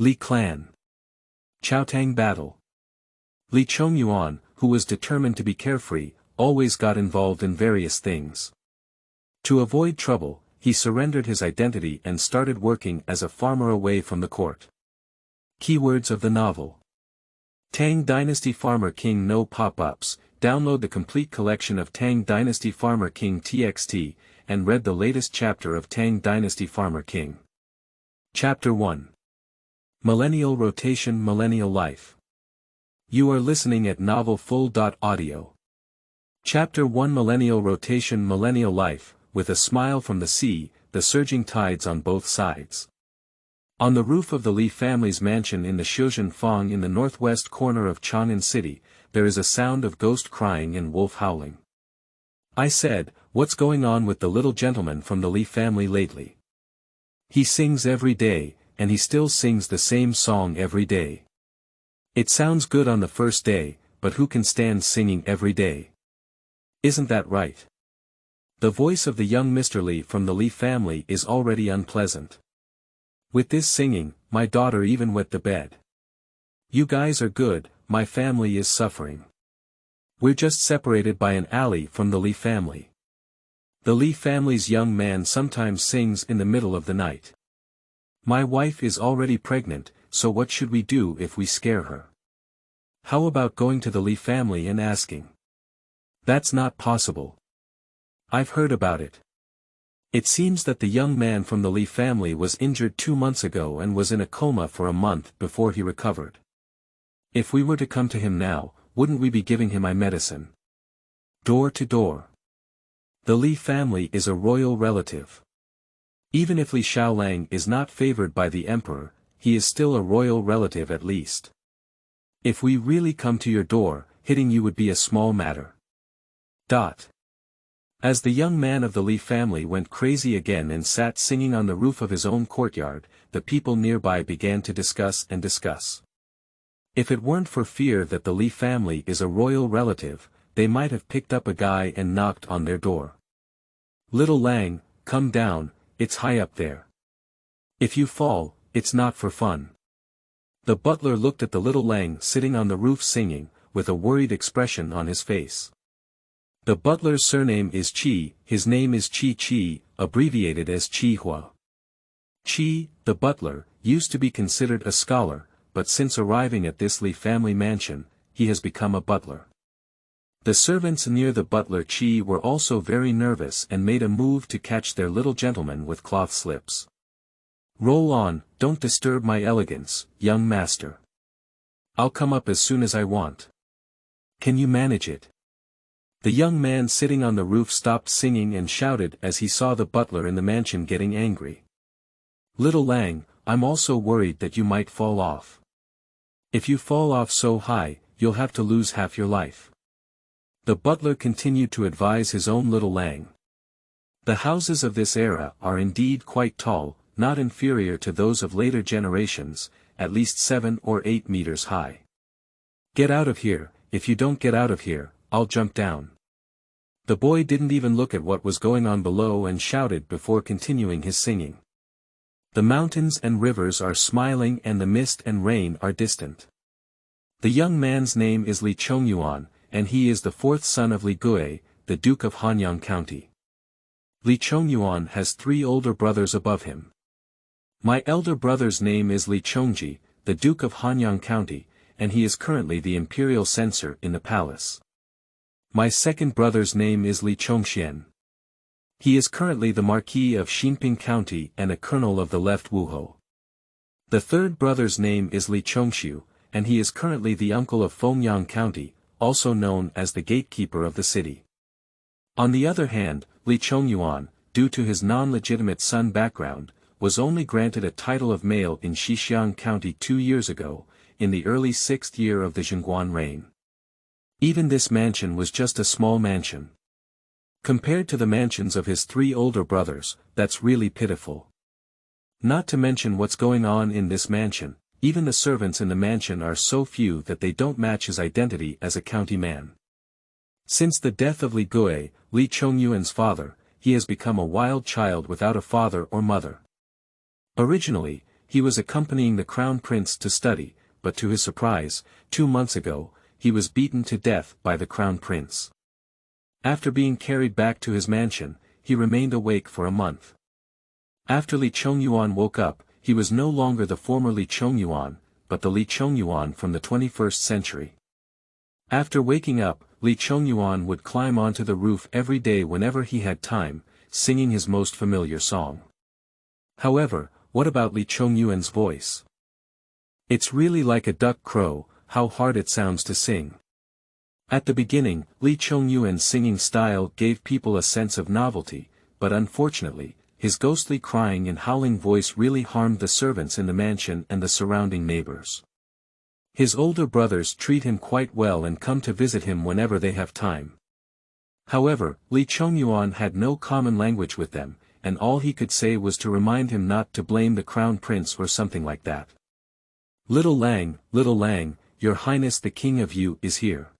Li Clan. Chaotang Battle. Li Chongyuan, who was determined to be carefree, always got involved in various things. To avoid trouble, he surrendered his identity and started working as a farmer away from the court. Keywords of the novel. Tang Dynasty Farmer King. No pop-ups. Download the complete collection of Tang Dynasty Farmer King TXT, and read the latest chapter of Tang Dynasty Farmer King. Chapter 1. Millennial Rotation. Millennial Life. You are listening at novelfull.audio. Chapter 1. Millennial Rotation. Millennial Life, with a smile from the sea, the surging tides on both sides. On the roof of the Li family's mansion in the Xiuzhen Fang in the northwest corner of Chongyuan City, there is a sound of ghost crying and wolf howling. I said, "What's going on with the little gentleman from the Li family lately? He sings every day, and he still sings the same song every day. It sounds good on the first day, but who can stand singing every day? Isn't that right?" The voice of the young Mr. Li from the Li family is already unpleasant. "With this singing, my daughter even wet the bed. You guys are good, my family is suffering. We're just separated by an alley from the Li family. The Li family's young man sometimes sings in the middle of the night. My wife is already pregnant, so what should we do if we scare her? How about going to the Li family and asking?" "That's not possible. I've heard about it. It seems that the young man from the Li family was injured 2 months ago and was in a coma for a month before he recovered. If we were to come to him now, wouldn't we be giving him my medicine? Door to door. The Li family is a royal relative. Even if Li Xiaolang is not favored by the emperor, he is still a royal relative at least. If we really come to your door, hitting you would be a small matter." As the young man of the Li family went crazy again and sat singing on the roof of his own courtyard, the people nearby began to discuss and discuss. If it weren't for fear that the Li family is a royal relative, they might have picked up a guy and knocked on their door. "Little Lang, come down, it's high up there. If you fall, it's not for fun." The butler looked at the little Lang sitting on the roof singing, with a worried expression on his face. The butler's surname is Qi, his name is Qi, abbreviated as Qihua. Qi, the butler, used to be considered a scholar, but since arriving at this Li family mansion, he has become a butler. The servants near the butler Qi were also very nervous and made a move to catch their little gentleman with cloth slips. "Roll on, don't disturb my elegance, young master. I'll come up as soon as I want. Can you manage it?" The young man sitting on the roof stopped singing and shouted as he saw the butler in the mansion getting angry. "Little Lang, I'm also worried that you might fall off. If you fall off so high, you'll have to lose half your life." The butler continued to advise his own little Lang. The houses of this era are indeed quite tall, not inferior to those of later generations, at least 7 or 8 meters high. "Get out of here, if you don't get out of here, I'll jump down." The boy didn't even look at what was going on below and shouted before continuing his singing. The mountains and rivers are smiling and the mist and rain are distant. The young man's name is Li Chongyuan, and he is the 4th son of Li Gui, the Duke of Hanyang County. Li Chongyuan has 3 older brothers above him. My elder brother's name is Li Chongji, the Duke of Hanyang County, and he is currently the imperial censor in the palace. My second brother's name is Li Chongxian. He is currently the Marquis of Xinping County and a colonel of the left Wuhou. The third brother's name is Li Chongxiu, and he is currently the uncle of Fengyang County, also known as the gatekeeper of the city. On the other hand, Li Chongyuan, due to his non-legitimate son background, was only granted a title of male in Xixiang County 2 years ago, in the early 6th year of the Zhengguan reign. Even this mansion was just a small mansion. Compared to the mansions of his 3 older brothers, that's really pitiful. Not to mention what's going on in this mansion, even the servants in the mansion are so few that they don't match his identity as a county man. Since the death of Li Gui, Li Chongyuan's father, he has become a wild child without a father or mother. Originally, He was accompanying the crown prince to study, but to his surprise, 2 months ago, he was beaten to death by the crown prince. After being carried back to his mansion, he remained awake for a month. After Li Chongyuan woke up, he was no longer the former Li Chongyuan, but the Li Chongyuan from the 21st century. After waking up, Li Chongyuan would climb onto the roof every day whenever he had time, singing his most familiar song. However, what about Li Chongyuan's voice? It's really like a duck crow, how hard it sounds to sing. At the beginning, Li Chongyuan's singing style gave people a sense of novelty, but unfortunately, his ghostly crying and howling voice really harmed the servants in the mansion and the surrounding neighbors. His older brothers treat him quite well and come to visit him whenever they have time. However, Li Chongyuan had no common language with them, and all he could say was to remind him not to blame the crown prince or something like that. Little Lang, your highness the king of you is here.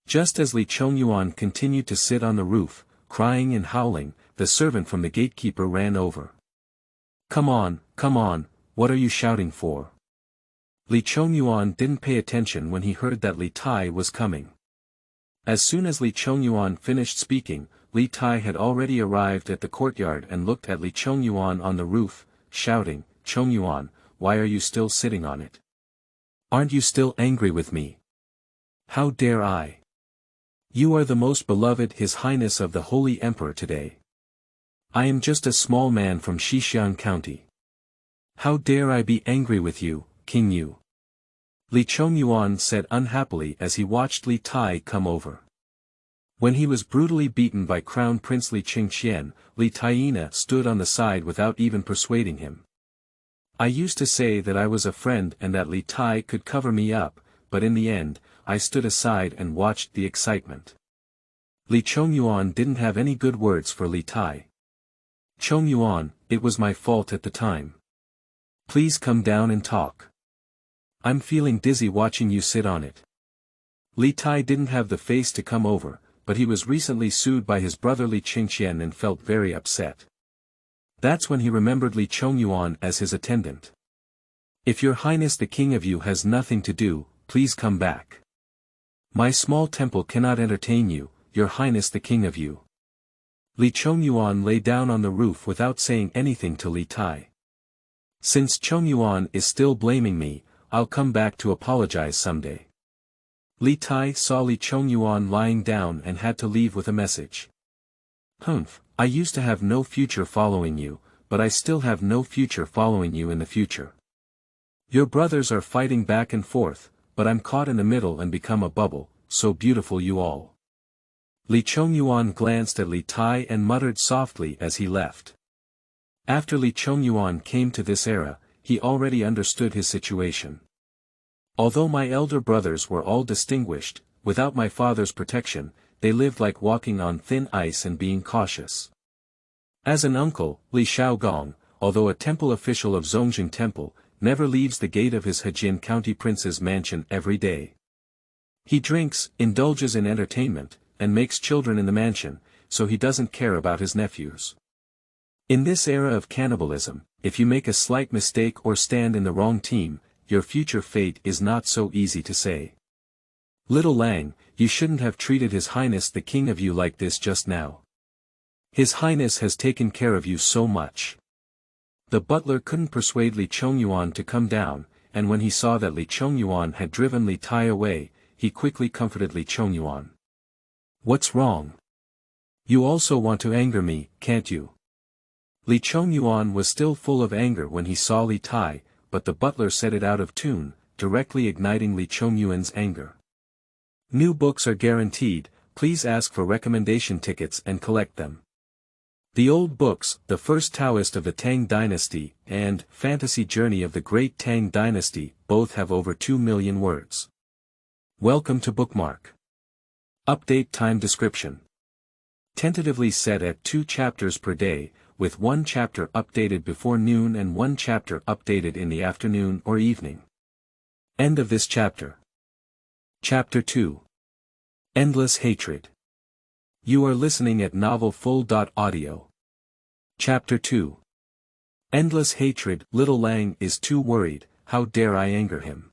Just as Li Chongyuan continued to sit on the roof, crying and howling, the servant from the gatekeeper ran over. Come on, what are you shouting for? Li Chongyuan didn't pay attention when he heard that Li Tai was coming. As soon as Li Chongyuan finished speaking, Li Tai had already arrived at the courtyard and looked at Li Chongyuan on the roof, shouting, Chongyuan, why are you still sitting on it? Aren't you still angry with me? How dare I? You are the most beloved His Highness of the Holy Emperor today. I am just a small man from Xixiang County. How dare I be angry with you, King Yu? Li Chongyuan said unhappily as he watched Li Tai come over. When he was brutally beaten by Crown Prince Li Qingqian, Li Taina stood on the side without even persuading him. I used to say that I was a friend and that Li Tai could cover me up, but in the end, I stood aside and watched the excitement. Li Chongyuan didn't have any good words for Li Tai. Chongyuan, it was my fault at the time. Please come down and talk. I'm feeling dizzy watching you sit on it. Li Tai didn't have the face to come over, but he was recently sued by his brother Li Qingqian and felt very upset. That's when he remembered Li Chongyuan as his attendant. If your highness the king of you has nothing to do, please come back. My small temple cannot entertain you, your highness the king of you. Li Chongyuan lay down on the roof without saying anything to Li Tai. Since Chongyuan is still blaming me, I'll come back to apologize someday. Li Tai saw Li Chongyuan lying down and had to leave with a message. Humph, I used to have no future following you, but I still have no future following you in the future. Your brothers are fighting back and forth, but I'm caught in the middle and become a bubble, so beautiful you all. Li Chongyuan glanced at Li Tai and muttered softly as he left. After Li Chongyuan came to this era, he already understood his situation. Although my elder brothers were all distinguished, without my father's protection, they lived like walking on thin ice and being cautious. As an uncle, Li Shaogong, although a temple official of Zongjing Temple, never leaves the gate of his Hejin County prince's mansion every day. He drinks, indulges in entertainment, and makes children in the mansion, so he doesn't care about his nephews. In this era of cannibalism, if you make a slight mistake or stand in the wrong team, your future fate is not so easy to say. Little Lang, you shouldn't have treated His Highness the king of you like this just now. His Highness has taken care of you so much. The butler couldn't persuade Li Chongyuan to come down, and when he saw that Li Chongyuan had driven Li Tai away, he quickly comforted Li Chongyuan. What's wrong? You also want to anger me, can't you? Li Chongyuan was still full of anger when he saw Li Tai, but the butler set it out of tune, directly igniting Li Chongyuan's anger. New books are guaranteed, please ask for recommendation tickets and collect them. The old books, The First Taoist of the Tang Dynasty, and Fantasy Journey of the Great Tang Dynasty, both have over 2 million words. Welcome to Bookmark. Update time description. Tentatively set at 2 chapters per day, with 1 chapter updated before noon and 1 chapter updated in the afternoon or evening. End of this chapter. Chapter 2. Endless Hatred. You are listening at novelfull.audio. Chapter 2. Endless hatred. Little Lang is too worried, how dare I anger him?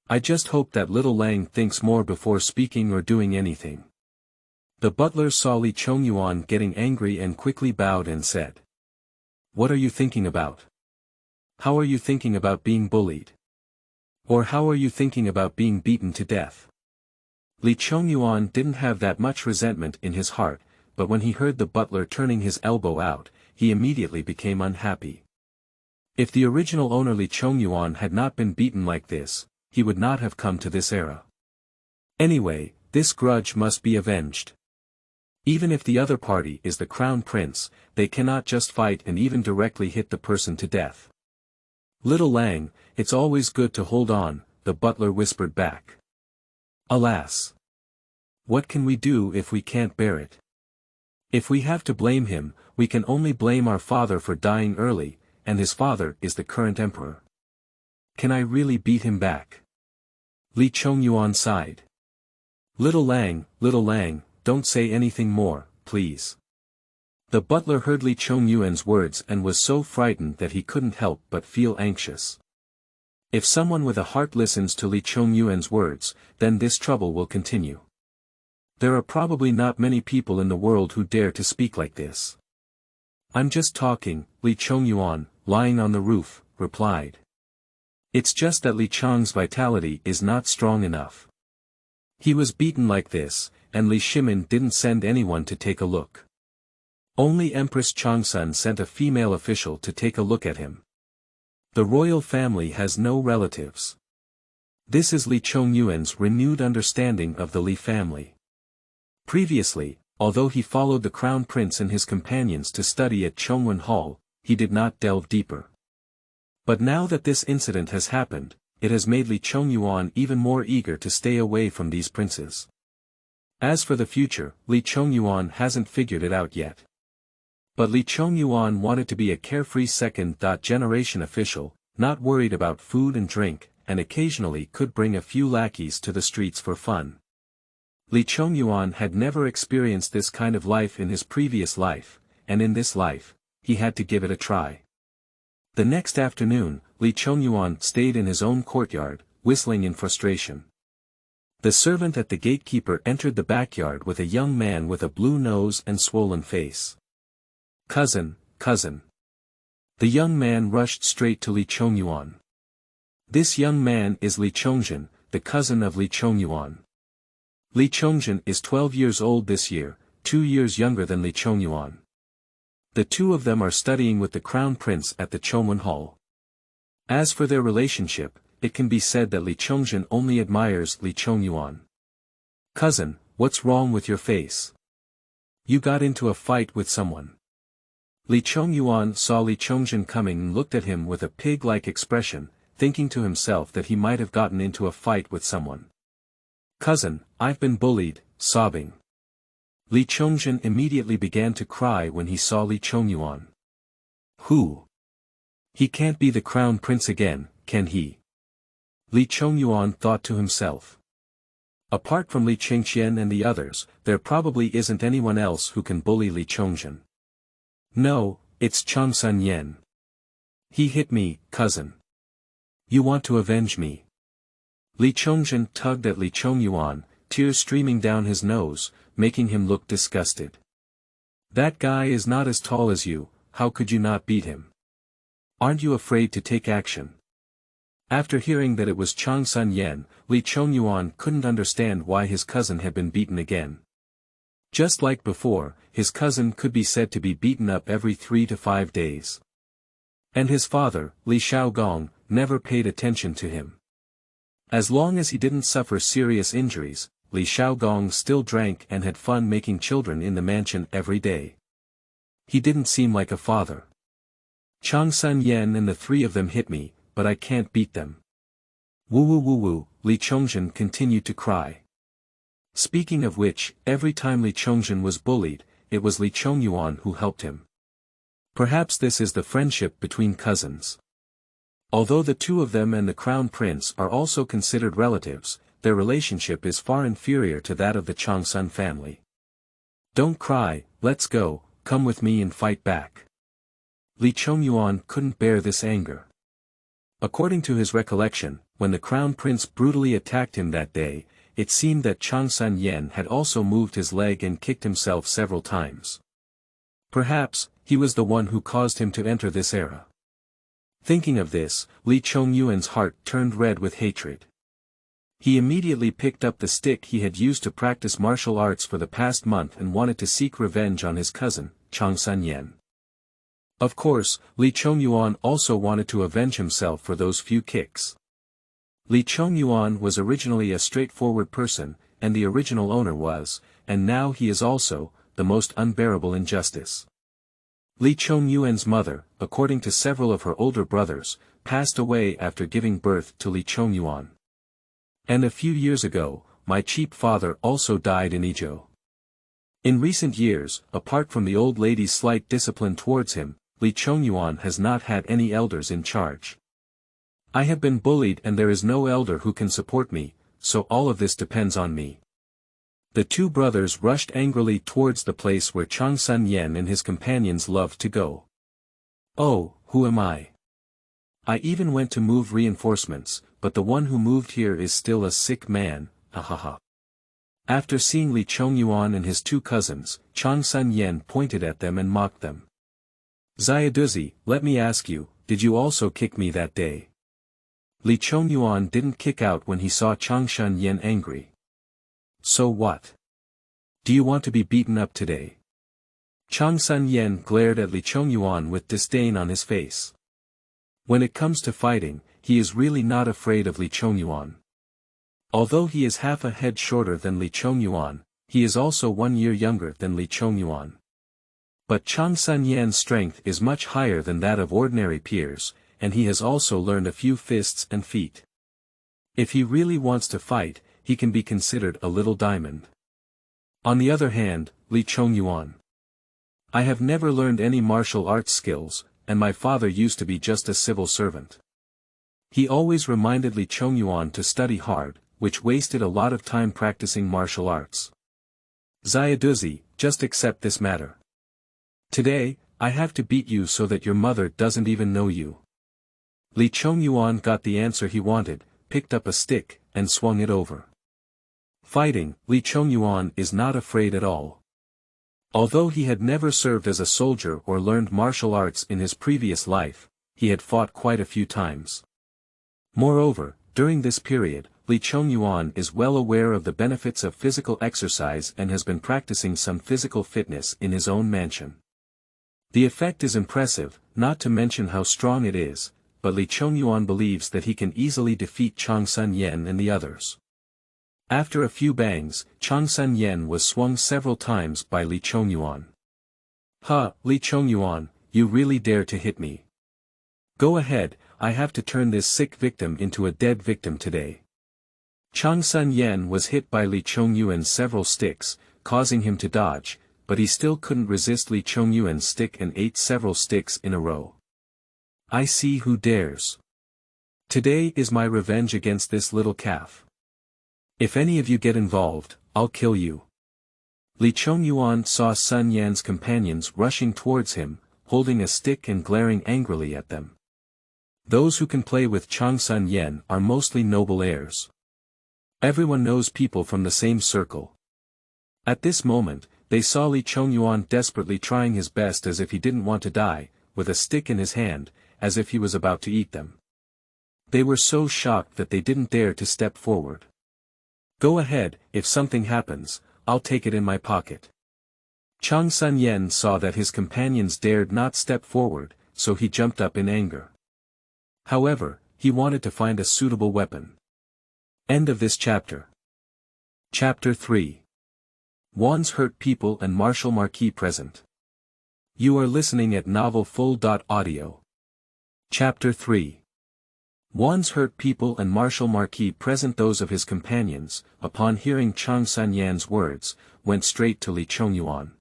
I just hope that little Lang thinks more before speaking or doing anything. The butler saw Li Chongyuan getting angry and quickly bowed and said. What are you thinking about? How are you thinking about being bullied? Or how are you thinking about being beaten to death? Li Chongyuan didn't have that much resentment in his heart, but when he heard the butler turning his elbow out, he immediately became unhappy. If the original owner Li Chongyuan had not been beaten like this, he would not have come to this era. Anyway, this grudge must be avenged. Even if the other party is the crown prince, they cannot just fight and even directly hit the person to death. Little Lang, it's always good to hold on, the butler whispered back. Alas! What can we do if we can't bear it? If we have to blame him, we can only blame our father for dying early, and his father is the current emperor. Can I really beat him back? Li Chongyuan sighed. Little Lang, don't say anything more, please. The butler heard Li Chongyuan's words and was so frightened that he couldn't help but feel anxious. If someone with a heart listens to Li Chongyuan's words, then this trouble will continue. There are probably not many people in the world who dare to speak like this. I'm just talking, Li Chongyuan, lying on the roof, replied. It's just that Li Chang's vitality is not strong enough. He was beaten like this, and Li Shimin didn't send anyone to take a look. Only Empress Changsun sent a female official to take a look at him. The royal family has no relatives. This is Li Chongyuan's renewed understanding of the Li family. Previously, although he followed the crown prince and his companions to study at Chongyuan Hall, he did not delve deeper. But now that this incident has happened, it has made Li Chongyuan even more eager to stay away from these princes. As for the future, Li Chongyuan hasn't figured it out yet. But Li Chongyuan wanted to be a carefree second-generation official, not worried about food and drink, and occasionally could bring a few lackeys to the streets for fun. Li Chongyuan had never experienced this kind of life in his previous life, and in this life, he had to give it a try. The next afternoon, Li Chongyuan stayed in his own courtyard, whistling in frustration. The servant at the gatekeeper entered the backyard with a young man with a blue nose and swollen face. Cousin. The young man rushed straight to Li Chongyuan. This young man is Li Chongyuan, the cousin of Li Chongyuan. Li Chongyuan is 12 years old this year, 2 years younger than Li Chongyuan. The two of them are studying with the crown prince at the Chongyuan Hall. As for their relationship, it can be said that Li Chongyuan only admires Li Chongyuan. Cousin, what's wrong with your face? You got into a fight with someone. Li Chongyuan saw Li Chongyuan coming and looked at him with a pig-like expression, thinking to himself that he might have gotten into a fight with someone. Cousin, I've been bullied, sobbing. Li Chongyuan immediately began to cry when he saw Li Chongyuan. Who? He can't be the crown prince again, can he? Li Chongyuan thought to himself. Apart from Li Chengqian and the others, there probably isn't anyone else who can bully Li Chongyuan. No, it's Changsun Yen. He hit me, cousin. You want to avenge me? Li Chongyuan tugged at Li Chongyuan, tears streaming down his nose, making him look disgusted. That guy is not as tall as you, how could you not beat him? Aren't you afraid to take action? After hearing that it was Changsun Yen, Li Chongyuan couldn't understand why his cousin had been beaten again. Just like before, his cousin could be said to be beaten up every 3 to 5 days. And his father, Li Shaogong, never paid attention to him. As long as he didn't suffer serious injuries, Li Shaogong still drank and had fun making children in the mansion every day. He didn't seem like a father. Changsun Yen and the three of them hit me, but I can't beat them. Woo, Li Chongyuan continued to cry. Speaking of which, every time Li Chongyuan was bullied, it was Li Chongyuan who helped him. Perhaps this is the friendship between cousins. Although the two of them and the crown prince are also considered relatives, their relationship is far inferior to that of the Changsun family. Don't cry, let's go, come with me and fight back. Li Chongyuan couldn't bear this anger. According to his recollection, when the crown prince brutally attacked him that day, it seemed that Chongyuan had also moved his leg and kicked himself several times. Perhaps, he was the one who caused him to enter this era. Thinking of this, Li Chongyuan's heart turned red with hatred. He immediately picked up the stick he had used to practice martial arts for the past month and wanted to seek revenge on his cousin, Chongyuan. Of course, Li Chongyuan also wanted to avenge himself for those few kicks. Li Chongyuan was originally a straightforward person, and the original owner was, and now he is also, the most unbearable injustice. Li Chongyuan's mother, according to several of her older brothers, passed away after giving birth to Li Chongyuan. And a few years ago, my cheap father also died in Izhou. In recent years, apart from the old lady's slight discipline towards him, Li Chongyuan has not had any elders in charge. I have been bullied and there is no elder who can support me, so all of this depends on me. The two brothers rushed angrily towards the place where Chongyuan and his companions loved to go. Oh, who am I? I even went to move reinforcements, but the one who moved here is still a sick man, ahaha. After seeing Li Chongyuan and his two cousins, Chongyuan pointed at them and mocked them. Xiaoduzi, let me ask you, did you also kick me that day? Li Chongyuan didn't kick out when he saw Chongyuan angry. So what? Do you want to be beaten up today? Chongyuan glared at Li Chongyuan with disdain on his face. When it comes to fighting, he is really not afraid of Li Chongyuan. Although he is half a head shorter than Li Chongyuan, he is also 1 year younger than Li Chongyuan. But Chongyuan's strength is much higher than that of ordinary peers, and he has also learned a few fists and feet. If he really wants to fight, he can be considered a little diamond. On the other hand, Li Chongyuan. I have never learned any martial arts skills, and my father used to be just a civil servant. He always reminded Li Chongyuan to study hard, which wasted a lot of time practicing martial arts. Xiaoduzi, just accept this matter. Today, I have to beat you so that your mother doesn't even know you. Li Chongyuan got the answer he wanted, picked up a stick, and swung it over. Fighting, Li Chongyuan is not afraid at all. Although he had never served as a soldier or learned martial arts in his previous life, he had fought quite a few times. Moreover, during this period, Li Chongyuan is well aware of the benefits of physical exercise and has been practicing some physical fitness in his own mansion. The effect is impressive, not to mention how strong it is, but Li Chongyuan believes that he can easily defeat Chongyuan and the others. After a few bangs, Chongyuan was swung several times by Li Chongyuan. Ha, Li Chongyuan, you really dare to hit me. Go ahead, I have to turn this sick victim into a dead victim today. Chongyuan was hit by Li Chongyuan's several sticks, causing him to dodge, but he still couldn't resist Li Chongyuan's stick and ate several sticks in a row. I see who dares. Today is my revenge against this little calf. If any of you get involved, I'll kill you. Li Chongyuan saw Sun Yan's companions rushing towards him, holding a stick and glaring angrily at them. Those who can play with Chongyuan are mostly noble heirs. Everyone knows people from the same circle. At this moment, they saw Li Chongyuan desperately trying his best as if he didn't want to die, with a stick in his hand, as if he was about to eat them. They were so shocked that they didn't dare to step forward. Go ahead, if something happens, I'll take it in my pocket. Chongyuan saw that his companions dared not step forward, so he jumped up in anger. However, he wanted to find a suitable weapon. End of this chapter. Chapter 3. Wan's hurt people and Martial Marquis present. You are listening at novelfull.audio. Chapter 3. Wan's hurt people and Martial Marquis present. Those of his companions, upon hearing Chongyuan's words, went straight to Li Chongyuan.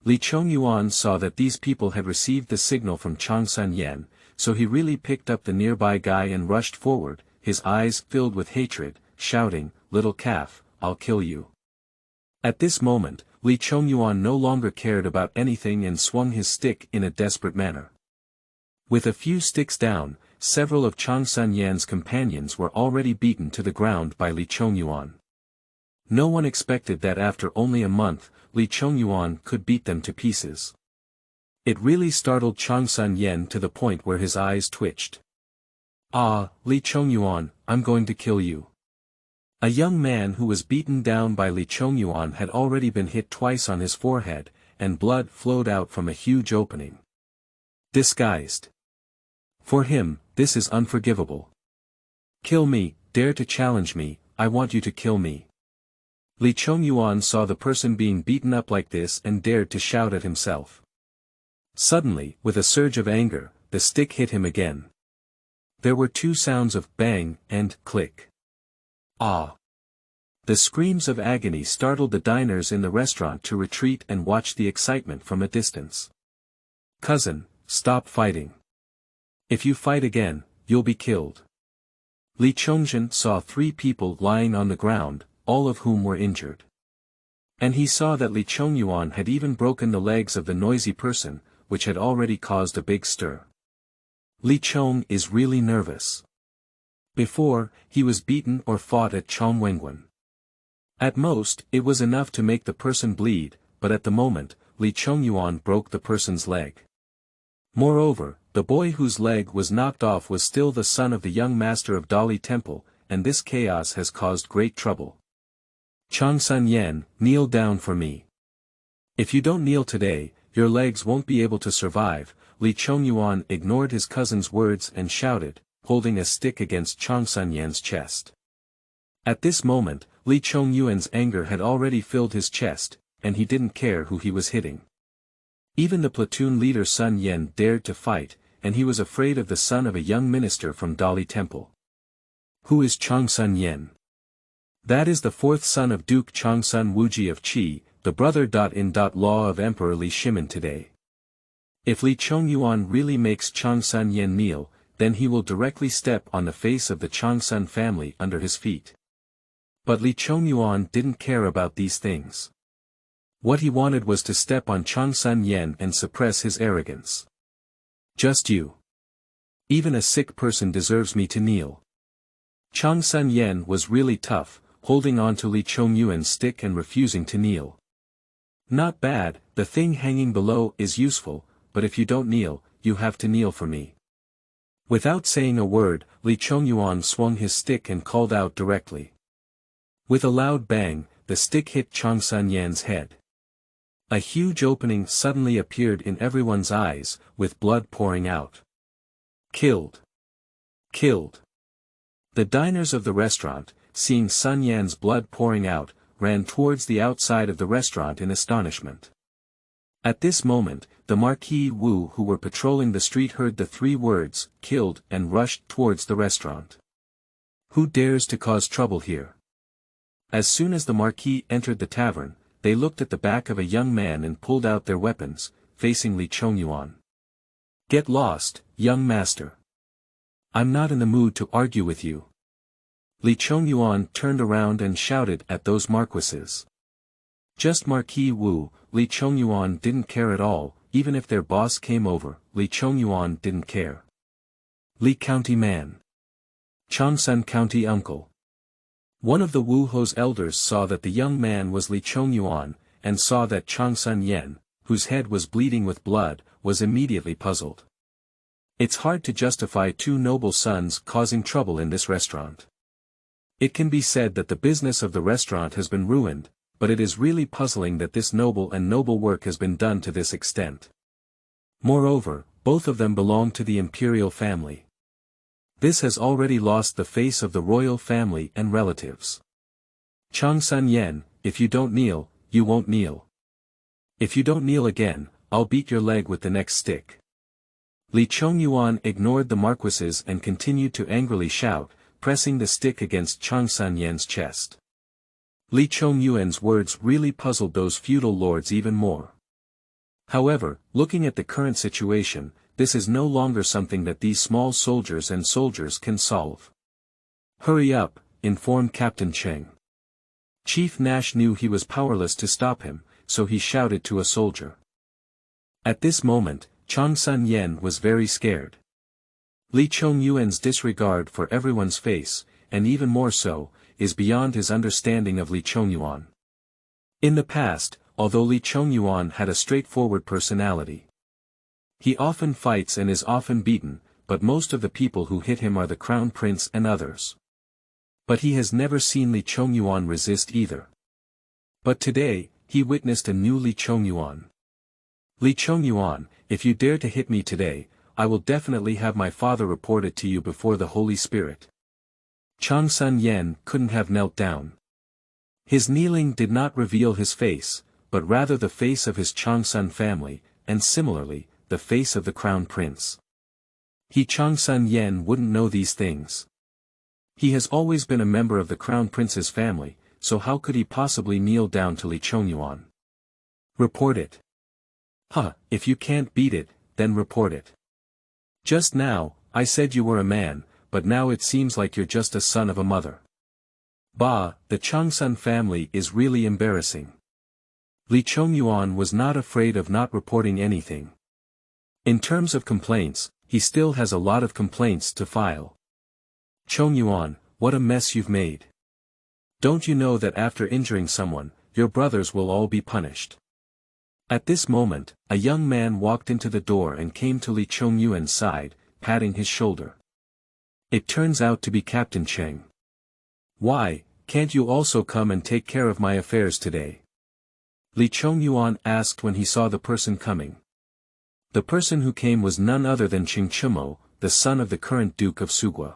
Li Chongyuan saw that these people had received the signal from Chongyuan, so he really picked up the nearby guy and rushed forward, his eyes filled with hatred, shouting, "Little calf, I'll kill you." At this moment, Li Chongyuan no longer cared about anything and swung his stick in a desperate manner. With a few sticks down, several of Chongyuan's companions were already beaten to the ground by Chongyuan. No one expected that after only a month, Chongyuan could beat them to pieces. It really startled Chongyuan to the point where his eyes twitched. "Ah, Chongyuan, I'm going to kill you." A young man who was beaten down by Chongyuan had already been hit twice on his forehead, and blood flowed out from a huge opening. Disguised. For him, this is unforgivable. "Kill me, dare to challenge me, I want you to kill me." Chongyuan saw the person being beaten up like this and dared to shout at himself. Suddenly, with a surge of anger, the stick hit him again. There were two sounds of bang and click. Ah! The screams of agony startled the diners in the restaurant to retreat and watch the excitement from a distance. "Cousin, stop fighting. If you fight again, you'll be killed." Chongyuan saw 3 people lying on the ground, all of whom were injured. And he saw that Chongyuan had even broken the legs of the noisy person, which had already caused a big stir. Chong is really nervous. Before, he was beaten or fought at Chongyuan. At most, it was enough to make the person bleed, but at the moment, Chongyuan broke the person's leg. Moreover, the boy whose leg was knocked off was still the son of the young master of Dali Temple, and this chaos has caused great trouble. "Chongyuan, kneel down for me. If you don't kneel today, your legs won't be able to survive." Chongyuan ignored his cousin's words and shouted, holding a stick against Chongyuan's chest. At this moment, Chongyuan's anger had already filled his chest, and he didn't care who he was hitting. Even the platoon leader Sun Yen dared to fight, and he was afraid of the son of a young minister from Dali Temple. Who is Chongyuan? That is the 4th son of Duke Chongsun Wuji of Qi, the brother-in-law of Emperor Li Shimin today. If Chongyuan really makes Chongyuan kneel, then he will directly step on the face of the Chongsun family under his feet. But Chongyuan didn't care about these things. What he wanted was to step on Chongyuan and suppress his arrogance. "Just you. Even a sick person deserves me to kneel." Chongyuan was really tough, holding on to Chongyuan's stick and refusing to kneel. "Not bad, the thing hanging below is useful, but if you don't kneel, you have to kneel for me." Without saying a word, Chongyuan swung his stick and called out directly. With a loud bang, the stick hit Chongyuan's head. A huge opening suddenly appeared in everyone's eyes, with blood pouring out. "Killed! Killed!" The diners of the restaurant, seeing Sun Yan's blood pouring out, ran towards the outside of the restaurant in astonishment. At this moment, the Marquis Wu who were patrolling the street heard the 3 words, "killed," and rushed towards the restaurant. "Who dares to cause trouble here?" As soon as the Marquis entered the tavern, they looked at the back of a young man and pulled out their weapons, facing Chongyuan. "Get lost, young master. I'm not in the mood to argue with you." Chongyuan turned around and shouted at those marquises. Just Marquis Wu, Chongyuan didn't care at all, even if their boss came over, Chongyuan didn't care. Li County man. Chongsun County uncle. One of the Wu Ho's elders saw that the young man was Chongyuan, and saw that Chongyuan, whose head was bleeding with blood, was immediately puzzled. It's hard to justify 2 noble sons causing trouble in this restaurant. It can be said that the business of the restaurant has been ruined, but it is really puzzling that this noble work has been done to this extent. Moreover, both of them belong to the imperial family. This has already lost the face of the royal family and relatives. Chongyuan, if you don't kneel, you won't kneel. If you don't kneel again, I'll beat your leg with the next stick. Chongyuan ignored the marquises and continued to angrily shout, pressing the stick against Chongyuan's chest. Chongyuan's words really puzzled those feudal lords even more. However, looking at the current situation, this is no longer something that these small soldiers can solve. "Hurry up," informed Captain Cheng. Chief Nash knew he was powerless to stop him, so he shouted to a soldier. At this moment, Chongyuan was very scared. Li Chongyuan's disregard for everyone's face, and even more so, is beyond his understanding of Li Chongyuan. In the past, although Li Chongyuan had a straightforward personality, he often fights and is often beaten, but most of the people who hit him are the crown prince and others. But he has never seen Li Chongyuan resist either. But today, he witnessed a new Li Chongyuan. Li Chongyuan, if you dare to hit me today, I will definitely have my father report it to you before the Holy Spirit. Chongyuan couldn't have knelt down. His kneeling did not reveal his face, but rather the face of his Chongyuan family, and similarly, the face of the crown prince. Chongyuan wouldn't know these things. He has always been a member of the crown prince's family, so how could he possibly kneel down to Li Chongyuan? Report it. If you can't beat it, then report it. Just now, I said you were a man, but now it seems like you're just a son of a mother. Bah, the Chongyuan family is really embarrassing. Li Chongyuan was not afraid of not reporting anything. In terms of complaints, he still has a lot of complaints to file. Chongyuan, what a mess you've made. Don't you know that after injuring someone, your brothers will all be punished? At this moment, a young man walked into the door and came to Li Chongyuan's side, patting his shoulder. It turns out to be Captain Cheng. Why, can't you also come and take care of my affairs today? Li Chongyuan asked when he saw the person coming. The person who came was none other than Chingchumo, the son of the current Duke of Sugua.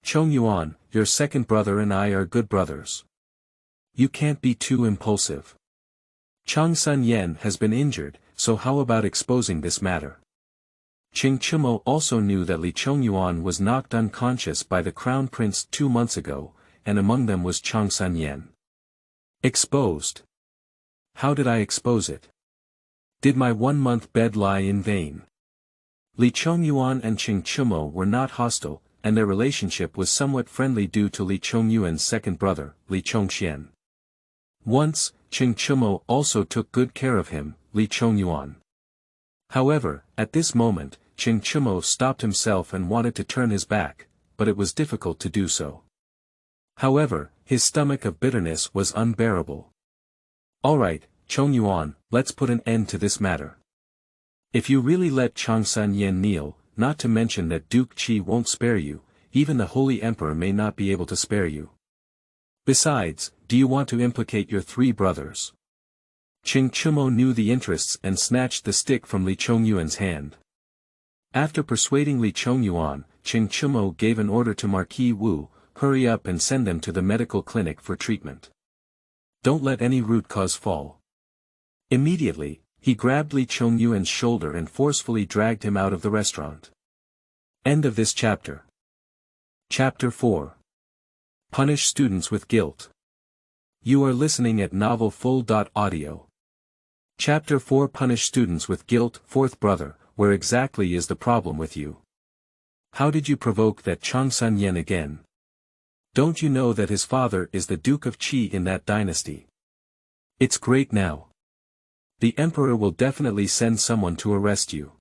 Chongyuan, your second brother and I are good brothers. You can't be too impulsive. Chongyuan has been injured, so how about exposing this matter? Chingchumo also knew that Li Chongyuan was knocked unconscious by the crown prince 2 months ago, and among them was Chongyuan. Exposed? How did I expose it? Did my 1-month bed lie in vain? Li Chongyuan and Chingchumo were not hostile, and their relationship was somewhat friendly due to Li Chongyuan's second brother, Li Chongxian. Once, Chingchumo also took good care of him, Li Chongyuan. However, at this moment, Chingchumo stopped himself and wanted to turn his back, but it was difficult to do so. However, his stomach of bitterness was unbearable. Alright, Chongyuan, let's put an end to this matter. If you really let Chongyuan kneel, not to mention that Duke Qi won't spare you, even the Holy Emperor may not be able to spare you. Besides, do you want to implicate your 3 brothers? Chingchumo knew the interests and snatched the stick from Li Chongyuan's hand. After persuading Li Chongyuan, Chingchumo gave an order to Marquis Wu, hurry up and send them to the medical clinic for treatment. Don't let any root cause fall. Immediately, he grabbed Li Chongyuan's shoulder and forcefully dragged him out of the restaurant. End of this chapter. Chapter 4. Punish students with guilt. You are listening at novelfull.audio. Chapter 4. Punish students with guilt. 4th brother, where exactly is the problem with you? How did you provoke that Chongyuan again? Don't you know that his father is the Duke of Qi in that dynasty? It's great now. The emperor will definitely send someone to arrest you.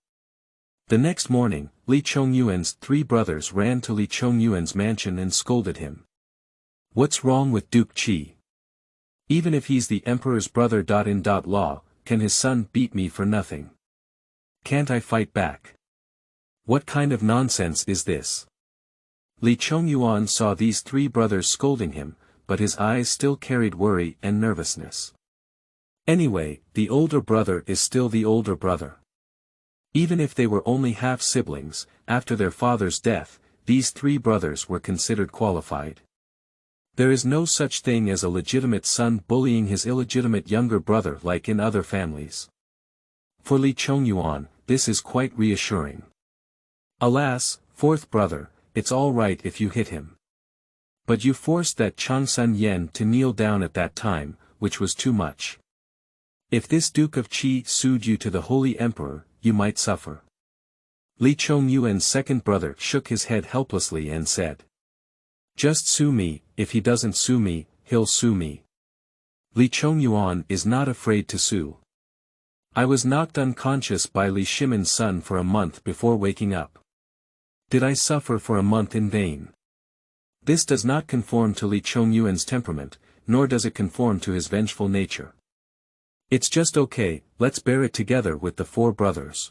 The next morning, Li Chongyuan's 3 brothers ran to Li Chongyuan's mansion and scolded him. What's wrong with Duke Qi? Even if he's the emperor's brother. In law, can his son beat me for nothing? Can't I fight back? What kind of nonsense is this? Li Chongyuan saw these 3 brothers scolding him, but his eyes still carried worry and nervousness. Anyway, the older brother is still the older brother. Even if they were only half-siblings, after their father's death, these 3 brothers were considered qualified. There is no such thing as a legitimate son bullying his illegitimate younger brother like in other families. For Li Chongyuan, this is quite reassuring. Alas, 4th brother, it's all right if you hit him. But you forced that Chongyuan to kneel down at that time, which was too much. If this Duke of Qi sued you to the Holy Emperor, you might suffer. Li Chongyuan's second brother shook his head helplessly and said. Just sue me, if he doesn't sue me, he'll sue me. Li Chongyuan is not afraid to sue. I was knocked unconscious by Li Shimin's son for a month before waking up. Did I suffer for a month in vain? This does not conform to Li Chongyuan's temperament, nor does it conform to his vengeful nature. It's just okay, let's bear it together with the four brothers.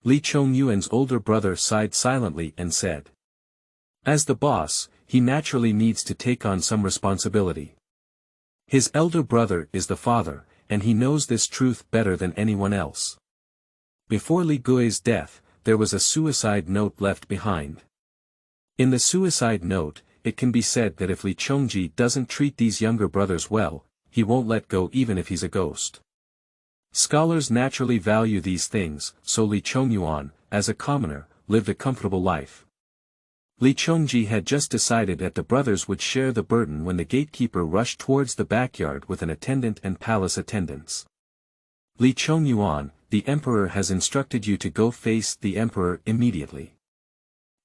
Li Chongyuan's older brother sighed silently and said. As the boss, he naturally needs to take on some responsibility. His elder brother is the father, and he knows this truth better than anyone else. Before Li Gui's death, there was a suicide note left behind. In the suicide note, it can be said that if Li Chongji doesn't treat these younger brothers well, he won't let go even if he's a ghost. Scholars naturally value these things, so Li Chongyuan, as a commoner, lived a comfortable life. Li Chongji had just decided that the brothers would share the burden when the gatekeeper rushed towards the backyard with an attendant and palace attendants. Li Chongyuan, the emperor has instructed you to go face the emperor immediately.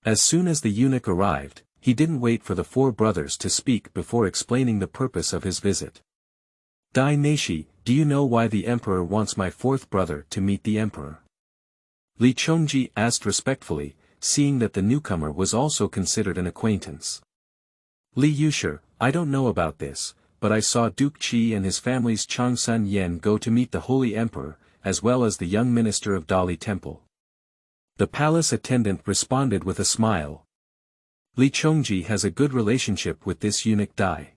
As soon as the eunuch arrived, he didn't wait for the four brothers to speak before explaining the purpose of his visit. Dynasty, do you know why the emperor wants my fourth brother to meet the emperor? Li Chongji asked respectfully, seeing that the newcomer was also considered an acquaintance. Li Yushi, I don't know about this, but I saw Duke Qi and his family's Changsun Yen go to meet the Holy Emperor, as well as the young minister of Dali Temple. The palace attendant responded with a smile. Li Chongji has a good relationship with this eunuch Dai.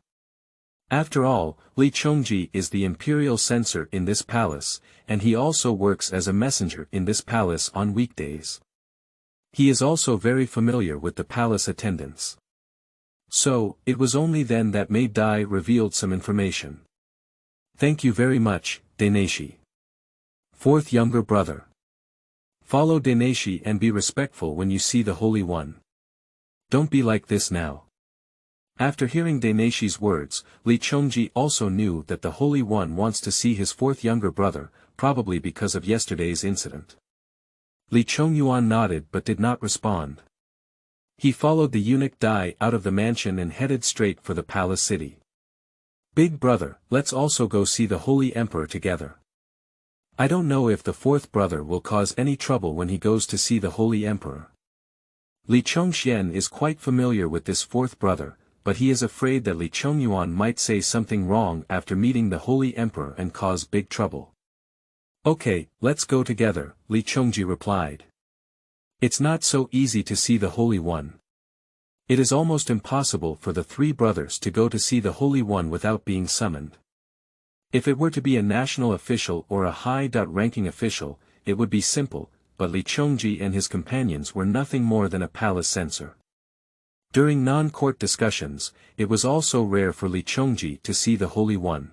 After all, Li Chongji is the imperial censor in this palace, and he also works as a messenger in this palace on weekdays. He is also very familiar with the palace attendants. So, it was only then that Mei Dai revealed some information. Thank you very much, Dynasty. Fourth younger brother. Follow Dynasty and be respectful when you see the Holy One. Don't be like this now. After hearing Dynasty's words, Li Chongji also knew that the Holy One wants to see his fourth younger brother, probably because of yesterday's incident. Li Chongyuan nodded but did not respond. He followed the eunuch Dai out of the mansion and headed straight for the palace city. Big brother, let's also go see the Holy Emperor together. I don't know if the fourth brother will cause any trouble when he goes to see the Holy Emperor. Li Chongxian is quite familiar with this fourth brother, but he is afraid that Li Chongyuan might say something wrong after meeting the Holy Emperor and cause big trouble. Okay, let's go together, Li Chongji replied. It's not so easy to see the Holy One. It is almost impossible for the three brothers to go to see the Holy One without being summoned. If it were to be a national official or a high-ranking official, it would be simple, but Li Chongji and his companions were nothing more than a palace censor. During non-court discussions, it was also rare for Li Chongji to see the Holy One.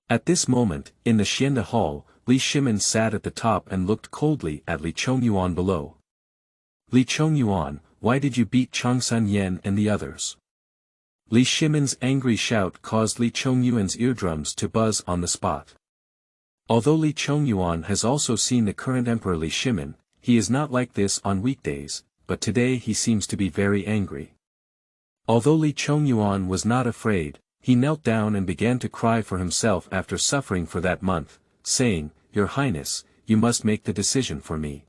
At this moment, in the Xianda Hall, Li Shimin sat at the top and looked coldly at Li Chongyuan below. Li Chongyuan, why did you beat Changsun Yen and the others? Li Shimin's angry shout caused Li Chongyuan's eardrums to buzz on the spot. Although Li Chongyuan has also seen the current Emperor Li Shimin, he is not like this on weekdays, but today he seems to be very angry. Although Li Chongyuan was not afraid, he knelt down and began to cry for himself after suffering for that month, saying, Your Highness, you must make the decision for me.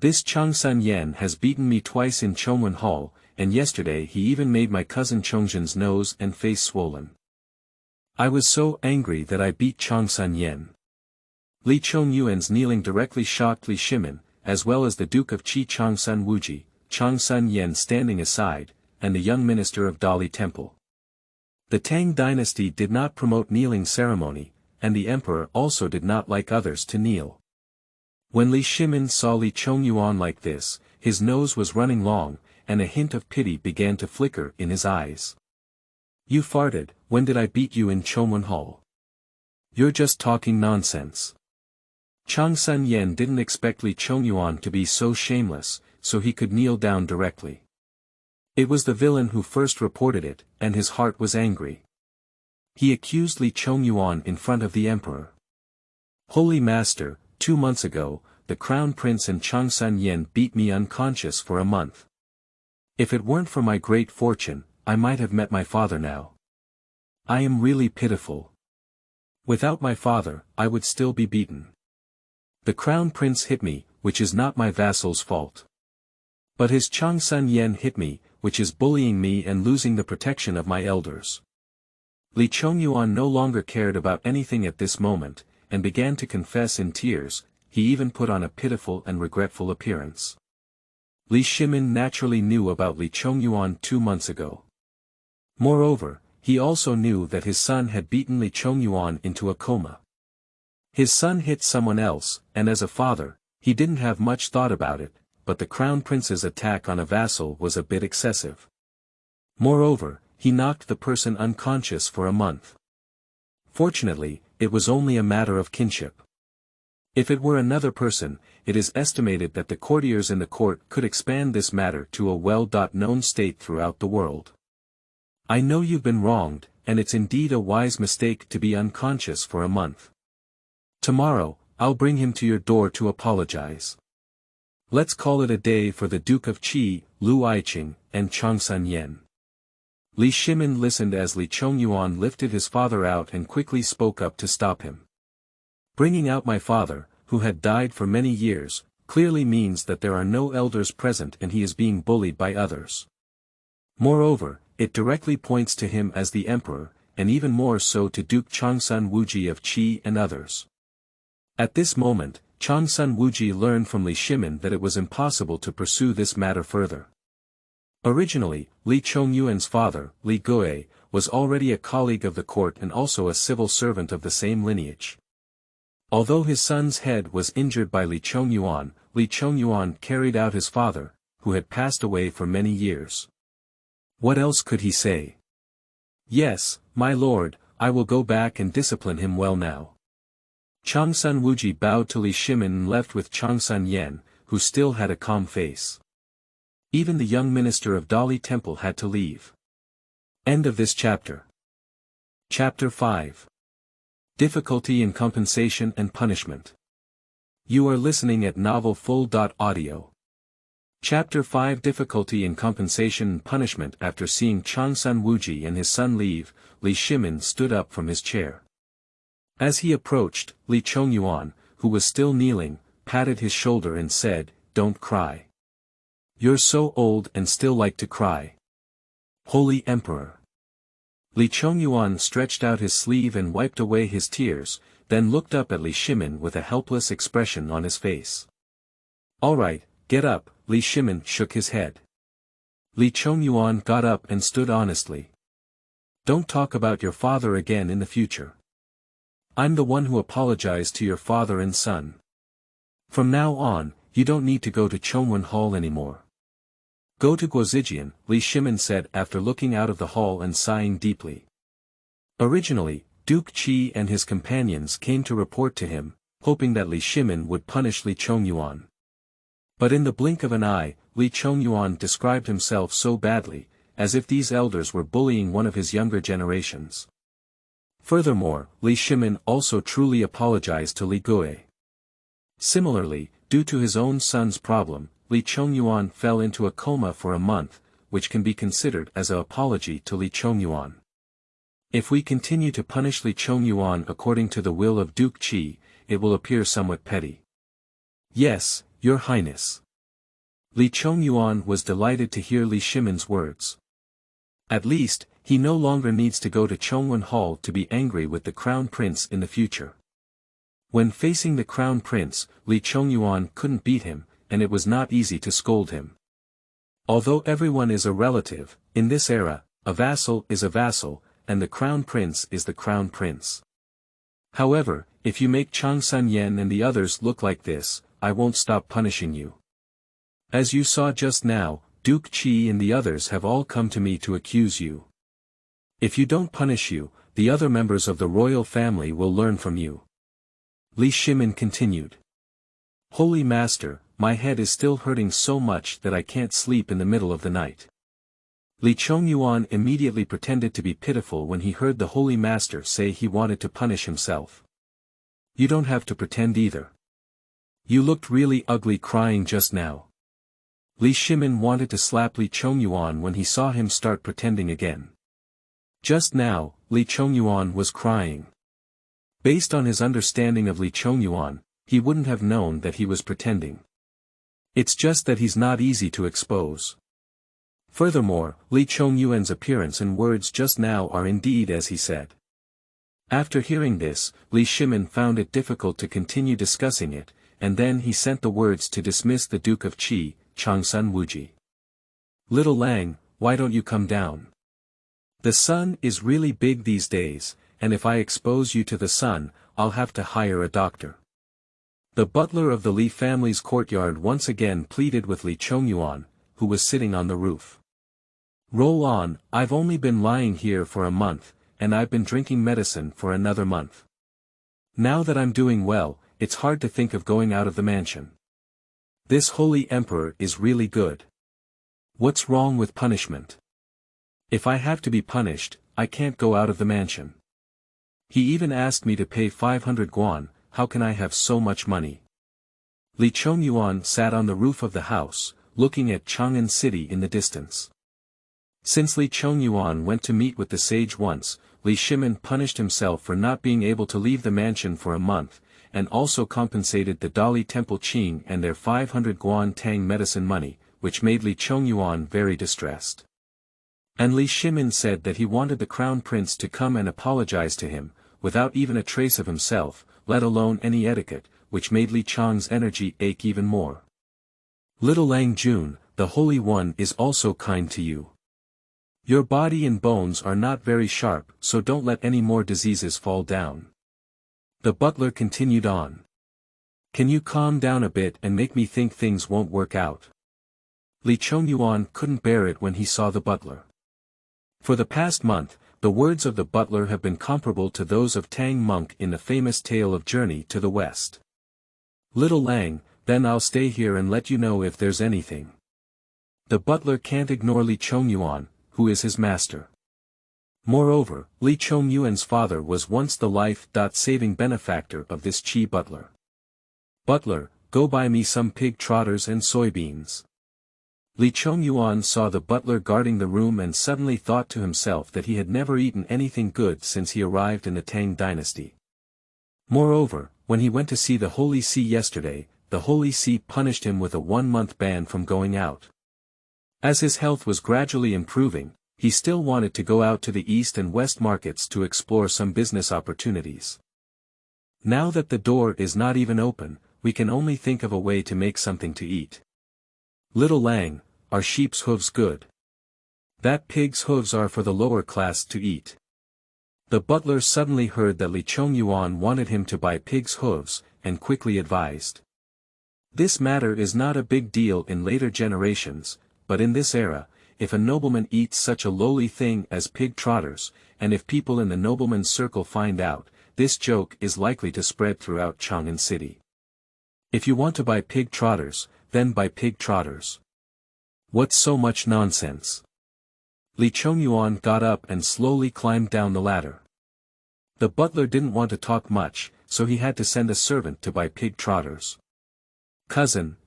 This Changsun Yen has beaten me twice in Chongyuan Hall, and yesterday he even made my cousin Chongzhen's nose and face swollen. I was so angry that I beat Changsun Yen. Li Chongyuan's kneeling directly shocked Li Shimin, as well as the Duke of Qi Changsun Wuji, Changsun Yen standing aside, and the young minister of Dali Temple. The Tang Dynasty did not promote kneeling ceremony, and the emperor also did not like others to kneel. When Li Shimin saw Li Chongyuan like this, his nose was running long, and a hint of pity began to flicker in his eyes. You farted, when did I beat you in Chongyuan Hall? You're just talking nonsense. Changsun Yen didn't expect Li Chongyuan to be so shameless, so he could kneel down directly. It was the villain who first reported it, and his heart was angry. He accused Li Chongyuan in front of the emperor. Holy Master, 2 months ago, the Crown Prince and Changsun Yen beat me unconscious for a month. If it weren't for my great fortune, I might have met my father now. I am really pitiful. Without my father, I would still be beaten. The crown prince hit me, which is not my vassal's fault. But his Chongyuan hit me, which is bullying me and losing the protection of my elders. Li Chongyuan no longer cared about anything at this moment, and began to confess in tears. He even put on a pitiful and regretful appearance. Li Shimin naturally knew about Li Chongyuan 2 months ago. Moreover, he also knew that his son had beaten Li Chongyuan into a coma. His son hit someone else, and as a father, he didn't have much thought about it, but the crown prince's attack on a vassal was a bit excessive. Moreover, he knocked the person unconscious for a month. Fortunately, it was only a matter of kinship. If it were another person, it is estimated that the courtiers in the court could expand this matter to a well-known state throughout the world. I know you've been wronged, and it's indeed a wise mistake to be unconscious for a month. Tomorrow, I'll bring him to your door to apologize. Let's call it a day for the Duke of Qi, Lu Aiqing, and Changsan. Li Shimin listened as Li Chongyuan lifted his father out and quickly spoke up to stop him. Bringing out my father, who had died for many years, clearly means that there are no elders present and he is being bullied by others. Moreover, it directly points to him as the emperor, and even more so to Duke Changsan Wuji of Qi and others. At this moment, Changsan Wuji learned from Li Shimin that it was impossible to pursue this matter further. Originally, Li Chongyuan's father, Li Gui, was already a colleague of the court and also a civil servant of the same lineage. Although his son's head was injured by Li Chongyuan carried out his father, who had passed away for many years. What else could he say? Yes, my lord, I will go back and discipline him well now. Changsan Wuji bowed to Li Shimin and left with Changsan, who still had a calm face. Even the young minister of Dali Temple had to leave. End of this chapter. Chapter 5. Difficulty in Compensation and Punishment. You are listening at novelfull.audio. Chapter 5 Difficulty in Compensation and Punishment. After seeing Changsan Wuji and his son leave, Li Shimin stood up from his chair. As he approached, Li Chongyuan, who was still kneeling, patted his shoulder and said, "Don't cry. You're so old and still like to cry. Holy Emperor." Li Chongyuan stretched out his sleeve and wiped away his tears, then looked up at Li Shimin with a helpless expression on his face. "All right, get up," Li Shimin shook his head. Li Chongyuan got up and stood honestly. "Don't talk about your father again in the future. I'm the one who apologized to your father and son. From now on, you don't need to go to Chongyuan Hall anymore. Go to Guozijian," Li Shimin said after looking out of the hall and sighing deeply. Originally, Duke Qi and his companions came to report to him, hoping that Li Shimin would punish Li Chongyuan. But in the blink of an eye, Li Chongyuan described himself so badly, as if these elders were bullying one of his younger generations. Furthermore, Li Shimin also truly apologized to Li Gui. Similarly, due to his own son's problem, Li Chongyuan fell into a coma for a month, which can be considered as an apology to Li Chongyuan. If we continue to punish Li Chongyuan according to the will of Duke Qi, it will appear somewhat petty. Yes, Your Highness. Li Chongyuan was delighted to hear Li Shimin's words. At least, he no longer needs to go to Chongyuan Hall to be angry with the Crown Prince in the future. When facing the Crown Prince, Li Chongyuan couldn't beat him, and it was not easy to scold him. Although everyone is a relative, in this era, a vassal is a vassal, and the Crown Prince is the Crown Prince. However, if you make Changsan and the others look like this, I won't stop punishing you. As you saw just now, Duke Qi and the others have all come to me to accuse you. If you don't punish you, the other members of the royal family will learn from you." Li Shimin continued. "Holy Master, my head is still hurting so much that I can't sleep in the middle of the night." Li Chongyuan immediately pretended to be pitiful when he heard the Holy Master say he wanted to punish himself. "You don't have to pretend either. You looked really ugly crying just now." Li Shimin wanted to slap Li Chongyuan when he saw him start pretending again. Just now, Li Chongyuan was crying. Based on his understanding of Li Chongyuan, he wouldn't have known that he was pretending. It's just that he's not easy to expose. Furthermore, Li Chongyuan's appearance and words just now are indeed as he said. After hearing this, Li Shimin found it difficult to continue discussing it, and then he sent the words to dismiss the Duke of Qi, Changsun Wuji. Little Lang, why don't you come down? The sun is really big these days, and if I expose you to the sun, I'll have to hire a doctor. The butler of the Li family's courtyard once again pleaded with Li Chongyuan, who was sitting on the roof. Roll on, I've only been lying here for a month, and I've been drinking medicine for another month. Now that I'm doing well, it's hard to think of going out of the mansion. This holy emperor is really good. What's wrong with punishment? If I have to be punished, I can't go out of the mansion. He even asked me to pay 500 guan, how can I have so much money? Li Chongyuan sat on the roof of the house, looking at Chang'an City in the distance. Since Li Chongyuan went to meet with the sage once, Li Shimin punished himself for not being able to leave the mansion for a month, and also compensated the Dali Temple Qing and their 500 guan Tang medicine money, which made Li Chongyuan very distressed. And Li Shimin said that he wanted the crown prince to come and apologize to him, without even a trace of himself, let alone any etiquette, which made Li Chang's energy ache even more. Little Lang Jun, the Holy One is also kind to you. Your body and bones are not very sharp, so don't let any more diseases fall down. The butler continued on. Can you calm down a bit and make me think things won't work out? Li Chongyuan couldn't bear it when he saw the butler. For the past month, the words of the butler have been comparable to those of Tang Monk in the famous tale of Journey to the West. Little Lang, then I'll stay here and let you know if there's anything. The butler can't ignore Li Chongyuan, who is his master. Moreover, Li Chongyuan's father was once the life-saving benefactor of this Qi butler. Butler, go buy me some pig trotters and soybeans. Li Chongyuan saw the butler guarding the room and suddenly thought to himself that he had never eaten anything good since he arrived in the Tang Dynasty. Moreover, when he went to see the Holy See yesterday, the Holy See punished him with a 1-month ban from going out. As his health was gradually improving, he still wanted to go out to the east and west markets to explore some business opportunities. Now that the door is not even open, we can only think of a way to make something to eat. Little Lang, are sheep's hooves good? That pig's hooves are for the lower class to eat. The butler suddenly heard that Li Chongyuan wanted him to buy pig's hooves, and quickly advised. This matter is not a big deal in later generations, but in this era, if a nobleman eats such a lowly thing as pig trotters, and if people in the nobleman's circle find out, this joke is likely to spread throughout Chang'an City. If you want to buy pig trotters, then buy pig trotters. What's so much nonsense? Li Chongyuan got up and slowly climbed down the ladder. The butler didn't want to talk much, so he had to send a servant to buy pig trotters. Cousin.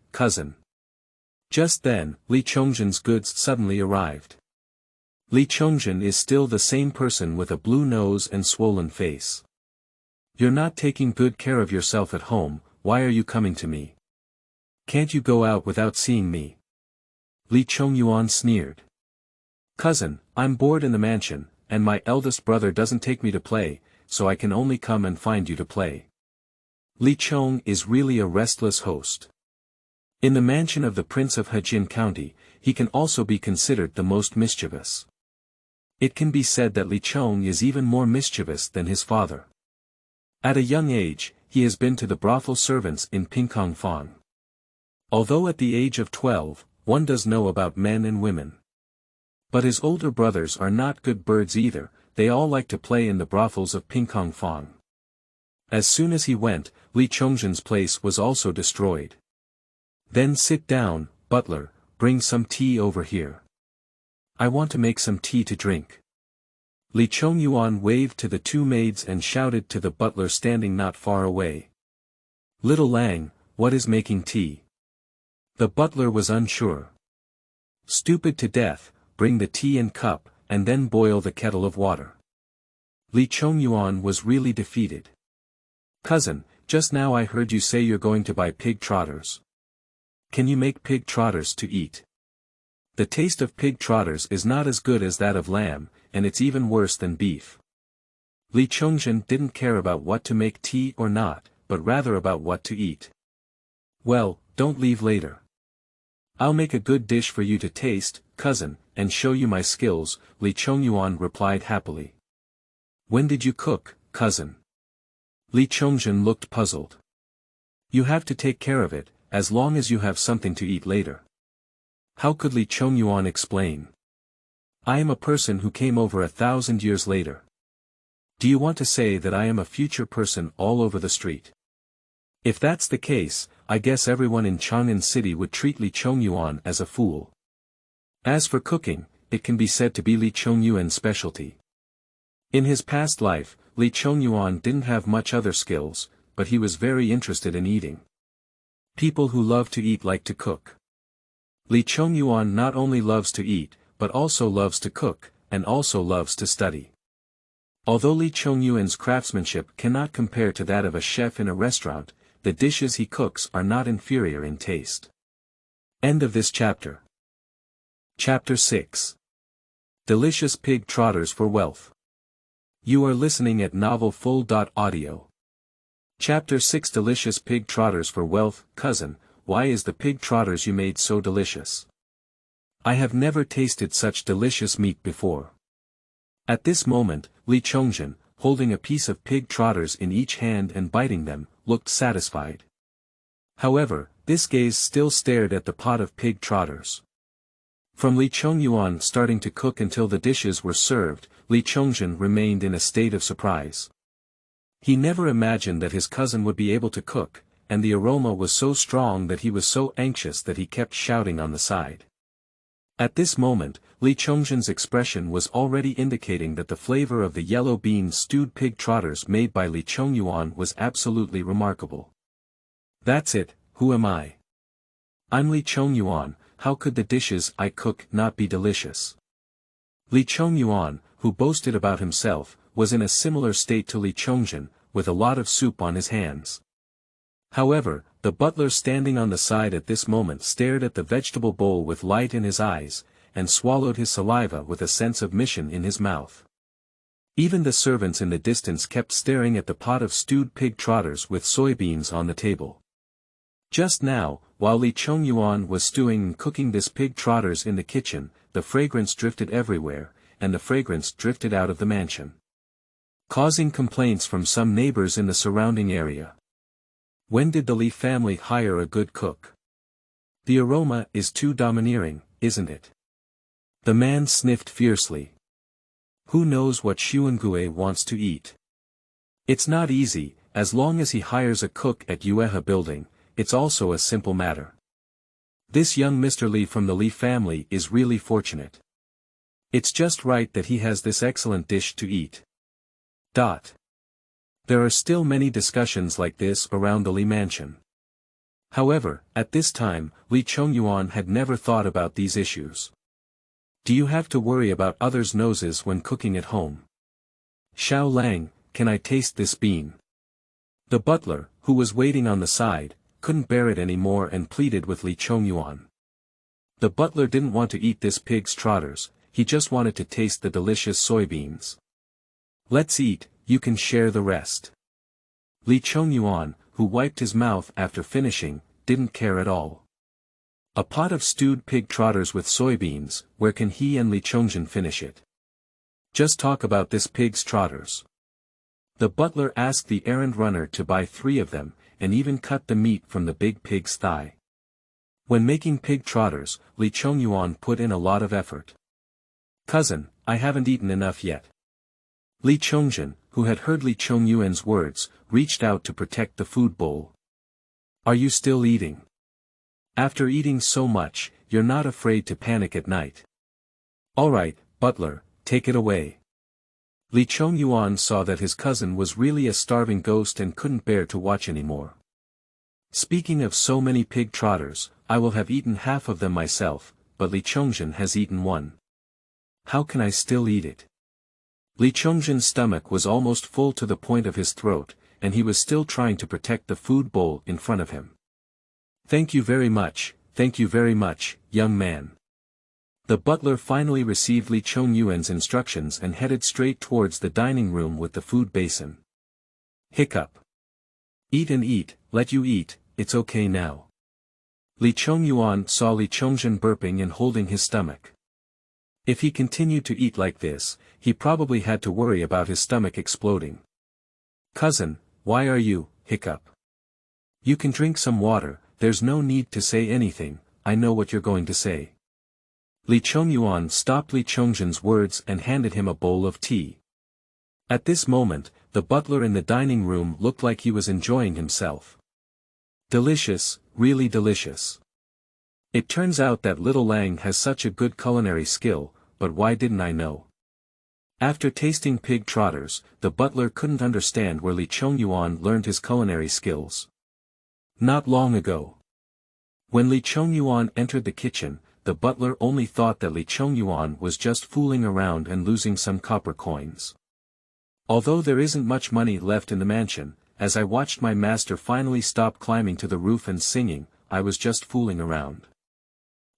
Just then, Li Chongzhen's goods suddenly arrived. Li Chongzhen is still the same person with a blue nose and swollen face. You're not taking good care of yourself at home, why are you coming to me? Can't you go out without seeing me? Li Chongyuan sneered. Cousin, I'm bored in the mansion, and my eldest brother doesn't take me to play, so I can only come and find you to play. Li Chong is really a restless host. In the mansion of the Prince of Hejin County, he can also be considered the most mischievous. It can be said that Li Chong is even more mischievous than his father. At a young age, he has been to the brothel servants in Pingkong Fong. Although at the age of 12, one does know about men and women. But his older brothers are not good birds either, they all like to play in the brothels of Pingkong Fong. As soon as he went, Li Chongzhen's place was also destroyed. Then sit down, butler, bring some tea over here. I want to make some tea to drink. Li Chongyuan waved to the two maids and shouted to the butler standing not far away. Little Lang, what is making tea? The butler was unsure. Stupid to death, bring the tea and cup, and then boil the kettle of water. Li Chongyuan was really defeated. Cousin, just now I heard you say you're going to buy pig trotters. Can you make pig trotters to eat? The taste of pig trotters is not as good as that of lamb, and it's even worse than beef. Li Chongyuan didn't care about what to make tea or not, but rather about what to eat. Well, don't leave later. I'll make a good dish for you to taste, cousin, and show you my skills, Li Chongyuan replied happily. When did you cook, cousin? Li Chongyuan looked puzzled. You have to take care of it, as long as you have something to eat later. How could Li Chongyuan explain? I am a person who came over 1,000 years later. Do you want to say that I am a future person all over the street? If that's the case, I guess everyone in Chongyuan City would treat Li Chongyuan as a fool. As for cooking, it can be said to be Li Chongyuan's specialty. In his past life, Li Chongyuan didn't have much other skills, but he was very interested in eating. People who love to eat like to cook. Li Chongyuan not only loves to eat, but also loves to cook, and also loves to study. Although Li Chongyuan's craftsmanship cannot compare to that of a chef in a restaurant, the dishes he cooks are not inferior in taste. End of this chapter. Chapter 6. Delicious Pig Trotters for Wealth. You are listening at novelfull.audio. Chapter 6 Delicious Pig Trotters for Wealth. Cousin, why is the pig trotters you made so delicious? I have never tasted such delicious meat before. At this moment, Li Chongyuan, holding a piece of pig trotters in each hand and biting them, looked satisfied. However, this gaze still stared at the pot of pig trotters. From Li Chongyuan starting to cook until the dishes were served, Li Chongyuan remained in a state of surprise. He never imagined that his cousin would be able to cook, and the aroma was so strong that he was so anxious that he kept shouting on the side. At this moment, Li Chongyuan's expression was already indicating that the flavor of the yellow bean stewed pig trotters made by Li Chongyuan was absolutely remarkable. That's it, who am I? I'm Li Chongyuan, how could the dishes I cook not be delicious? Li Chongyuan, who boasted about himself, was in a similar state to Li Chongyuan, with a lot of soup on his hands. However, the butler standing on the side at this moment stared at the vegetable bowl with light in his eyes, and swallowed his saliva with a sense of mission in his mouth. Even the servants in the distance kept staring at the pot of stewed pig trotters with soybeans on the table. Just now, while Li Chongyuan was stewing and cooking this pig trotters in the kitchen, the fragrance drifted everywhere, and the fragrance drifted out of the mansion, causing complaints from some neighbors in the surrounding area. When did the Li family hire a good cook? The aroma is too domineering, isn't it? The man sniffed fiercely. Who knows what Xuangue wants to eat? It's not easy, as long as he hires a cook at Yueha building, it's also a simple matter. This young Mr. Li from the Li family is really fortunate. It's just right that he has this excellent dish to eat. There are still many discussions like this around the Li mansion. However, at this time, Li Chongyuan had never thought about these issues. Do you have to worry about others' noses when cooking at home? Xiao Lang, can I taste this bean? The butler, who was waiting on the side, couldn't bear it anymore and pleaded with Li Chongyuan. The butler didn't want to eat this pig's trotters, he just wanted to taste the delicious soybeans. Let's eat, you can share the rest. Li Chongyuan, who wiped his mouth after finishing, didn't care at all. A pot of stewed pig trotters with soybeans, where can he and Li Chongyuan finish it? Just talk about this pig's trotters. The butler asked the errand runner to buy 3 of them, and even cut the meat from the big pig's thigh. When making pig trotters, Li Chongyuan put in a lot of effort. Cousin, I haven't eaten enough yet. Li Chongyuan, who had heard Li Chongyuan's words, reached out to protect the food bowl. Are you still eating? After eating so much, you're not afraid to panic at night. Alright, butler, take it away. Li Chongyuan saw that his cousin was really a starving ghost and couldn't bear to watch anymore. Speaking of so many pig trotters, I will have eaten half of them myself, but Li Chongyuan has eaten one. How can I still eat it? Li Chongyuan's stomach was almost full to the point of his throat, and he was still trying to protect the food bowl in front of him. Thank you very much, young man. The butler finally received Li Chongyuan's instructions and headed straight towards the dining room with the food basin. Hiccup. Eat and eat, let you eat, it's okay now. Li Chongyuan saw Li Chongzhen burping and holding his stomach. If he continued to eat like this, he probably had to worry about his stomach exploding. Cousin, why are you, hiccup? You can drink some water, there's no need to say anything, I know what you're going to say. Li Chongyuan stopped Li Chongzhen's words and handed him a bowl of tea. At this moment, the butler in the dining room looked like he was enjoying himself. Delicious, really delicious. It turns out that little Lang has such a good culinary skill, but why didn't I know? After tasting pig trotters, the butler couldn't understand where Li Chongyuan learned his culinary skills. Not long ago. When Li Chongyuan entered the kitchen, the butler only thought that Li Chongyuan was just fooling around and losing some copper coins. Although there isn't much money left in the mansion, as I watched my master finally stop climbing to the roof and singing, I was just fooling around.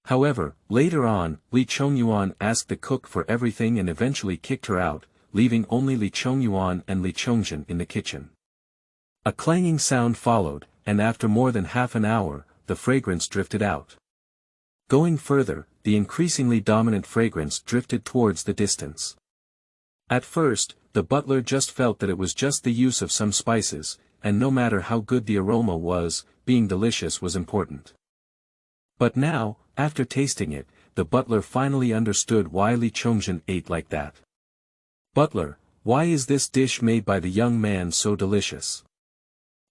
However, later on, Li Chongyuan asked the cook for everything and eventually kicked her out, leaving only Li Chongyuan and Li Chongzhen in the kitchen. A clanging sound followed, and after more than half an hour, the fragrance drifted out. Going further, the increasingly dominant fragrance drifted towards the distance. At first, the butler just felt that it was just the use of some spices, and no matter how good the aroma was, being delicious was important. But now, after tasting it, the butler finally understood why Li Chongzhen ate like that. Butler, why is this dish made by the young man so delicious?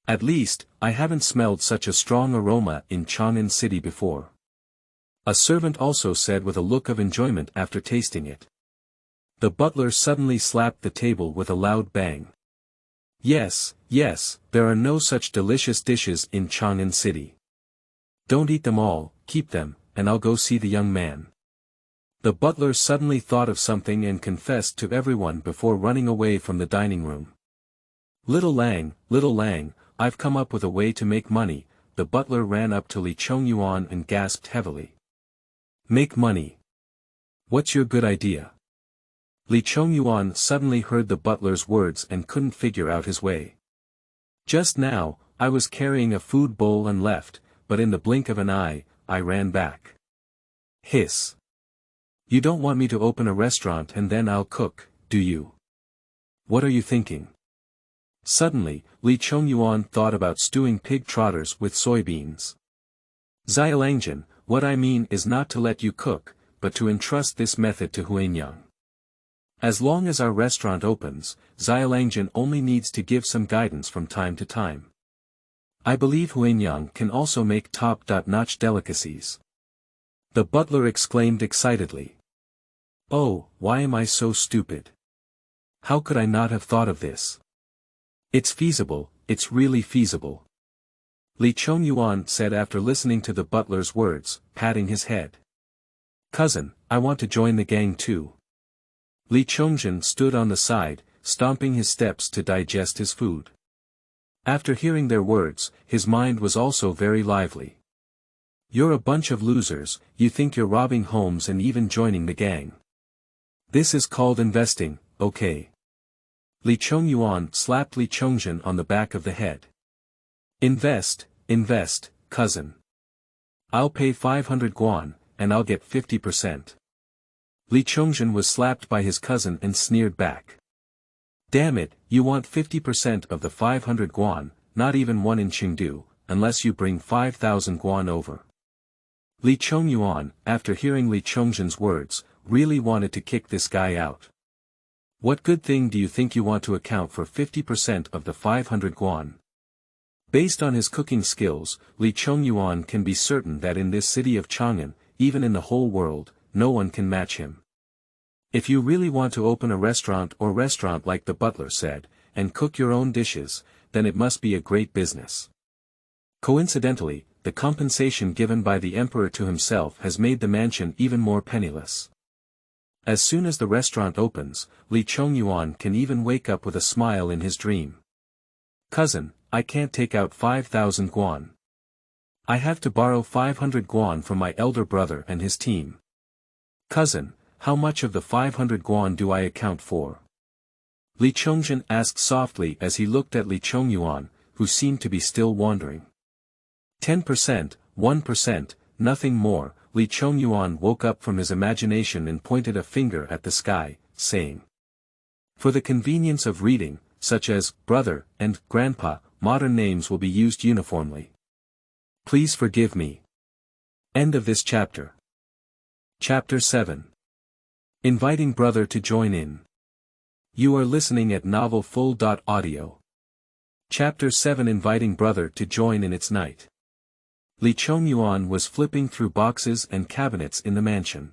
At least, I haven't smelled such a strong aroma in Chongyuan City before. A servant also said with a look of enjoyment after tasting it. The butler suddenly slapped the table with a loud bang. Yes, there are no such delicious dishes in Chongyuan City. Don't eat them all, keep them, and I'll go see the young man. The butler suddenly thought of something and confessed to everyone before running away from the dining room. Little Lang, I've come up with a way to make money. The butler ran up to Li Chongyuan and gasped heavily. Make money. What's your good idea? Li Chongyuan suddenly heard the butler's words and couldn't figure out his way. Just now, I was carrying a food bowl and left, but in the blink of an eye, I ran back. Hiss. You don't want me to open a restaurant and then I'll cook, do you? What are you thinking? Suddenly, Li Chongyuan thought about stewing pig trotters with soybeans. Xiaolangjian, what I mean is not to let you cook, but to entrust this method to Huanyang. As long as our restaurant opens, Xiaolangjian only needs to give some guidance from time to time. I believe Huanyang can also make top-notch delicacies. The butler exclaimed excitedly. Oh, why am I so stupid? How could I not have thought of this? It's feasible, it's really feasible. Li Chongyuan said after listening to the butler's words, patting his head. Cousin, I want to join the gang too. Li Chongzhen stood on the side, stomping his steps to digest his food. After hearing their words, his mind was also very lively. You're a bunch of losers, you think you're robbing homes and even joining the gang. This is called investing, okay? Li Chongyuan slapped Li Chongzhen on the back of the head. Invest, cousin. I'll pay 500 guan, and I'll get 50%. Li Chongzhen was slapped by his cousin and sneered back. Damn it, you want 50% of the 500 guan, not even one in Chengdu, unless you bring 5,000 guan over. Li Chongyuan, after hearing Li Chongzhen's words, really wanted to kick this guy out. What good thing do you think you want to account for 50% of the 500 guan? Based on his cooking skills, Li Chongyuan can be certain that in this city of Chongyuan, even in the whole world, no one can match him. If you really want to open a restaurant like the butler said, and cook your own dishes, then it must be a great business. Coincidentally, the compensation given by the emperor to himself has made the mansion even more penniless. As soon as the restaurant opens, Li Chongyuan can even wake up with a smile in his dream. Cousin, I can't take out 5,000 guan. I have to borrow 500 guan from my elder brother and his team. Cousin, how much of the 500 guan do I account for? Li Chongyuan asked softly as he looked at Li Chongyuan, who seemed to be still wandering. 10%, 1%, nothing more. Li Chongyuan woke up from his imagination and pointed a finger at the sky, saying. For the convenience of reading, such as brother and grandpa, modern names will be used uniformly. Please forgive me. End of this chapter. Chapter 7. Inviting brother to join in. You are listening at novelfull.audio. Chapter 7. Inviting brother to join in. Its night. Li Chongyuan was flipping through boxes and cabinets in the mansion.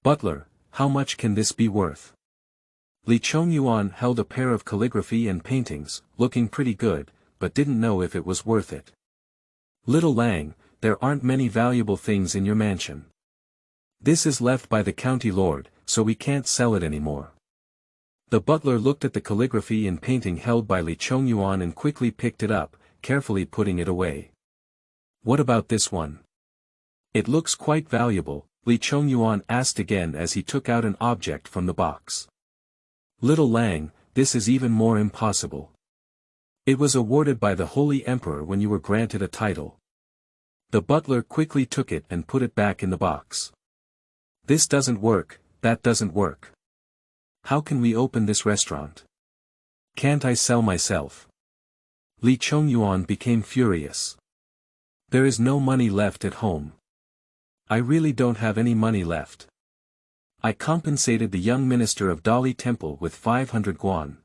Butler, how much can this be worth? Li Chongyuan held a pair of calligraphy and paintings, looking pretty good, but didn't know if it was worth it. Little Lang, there aren't many valuable things in your mansion. This is left by the county lord, so we can't sell it anymore. The butler looked at the calligraphy and painting held by Li Chongyuan and quickly picked it up, carefully putting it away. What about this one? It looks quite valuable, Li Chongyuan asked again as he took out an object from the box. Little Lang, this is even more impossible. It was awarded by the Holy Emperor when you were granted a title. The butler quickly took it and put it back in the box. This doesn't work, that doesn't work. How can we open this restaurant? Can't I sell myself? Li Chongyuan became furious. There is no money left at home. I really don't have any money left. I compensated the young minister of Dali Temple with 500 guan.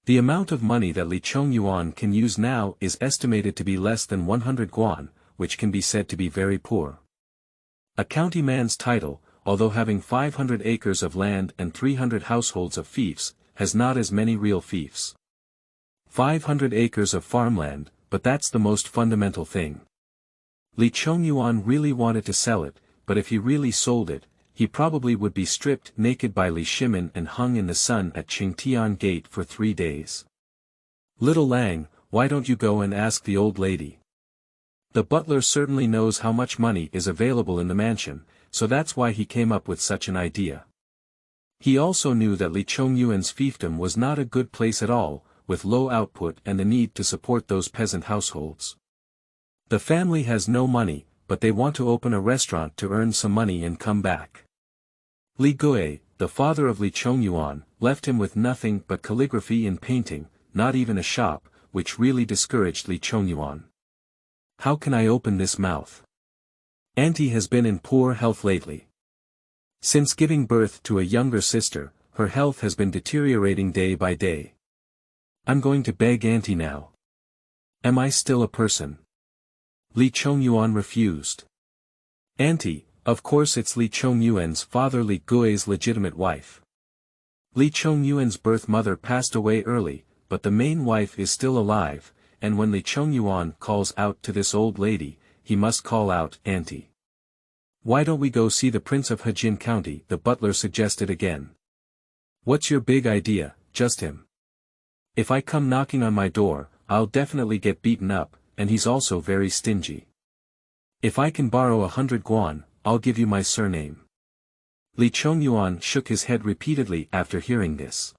The amount of money that Li Chongyuan can use now is estimated to be less than 100 guan, which can be said to be very poor. A county man's title, although having 500 acres of land and 300 households of fiefs, has not as many real fiefs. 500 acres of farmland, but that's the most fundamental thing. Li Chongyuan really wanted to sell it, but if he really sold it, he probably would be stripped naked by Li Shimin and hung in the sun at Qingtian Gate for 3 days. Little Lang, why don't you go and ask the old lady? The butler certainly knows how much money is available in the mansion, so that's why he came up with such an idea. He also knew that Li Chongyuan's fiefdom was not a good place at all, with low output and the need to support those peasant households. The family has no money, but they want to open a restaurant to earn some money and come back. Li Gui, the father of Li Chongyuan, left him with nothing but calligraphy and painting, not even a shop, which really discouraged Li Chongyuan. How can I open this mouth? Auntie has been in poor health lately. Since giving birth to a younger sister, her health has been deteriorating day by day. I'm going to beg Auntie now. Am I still a person? Li Chongyuan refused. Auntie, of course it's Li Chongyuan's father Li Gui's legitimate wife. Li Chongyuan's birth mother passed away early, but the main wife is still alive, and when Li Chongyuan calls out to this old lady, he must call out Auntie. Why don't we go see the Prince of Hejin County? The butler suggested again. What's your big idea, just him? If I come knocking on my door, I'll definitely get beaten up, and he's also very stingy. If I can borrow 100 guan, I'll give you my surname. Li Chongyuan shook his head repeatedly after hearing this.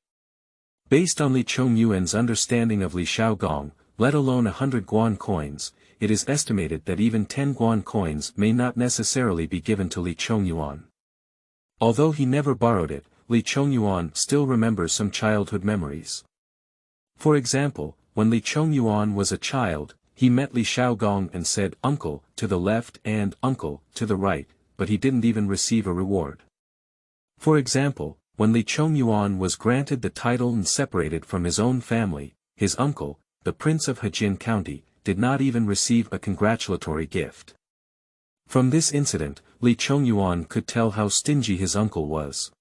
Based on Li Chongyuan's understanding of Li Shaogong, let alone 100 guan coins, it is estimated that even 10 guan coins may not necessarily be given to Li Chongyuan. Although he never borrowed it, Li Chongyuan still remembers some childhood memories. For example, when Li Chongyuan was a child, he met Li Shaogong and said "uncle" to the left and "uncle" to the right, but he didn't even receive a reward. For example, when Li Chongyuan was granted the title and separated from his own family, his uncle, the Prince of Hejin County, did not even receive a congratulatory gift. From this incident, Li Chongyuan could tell how stingy his uncle was.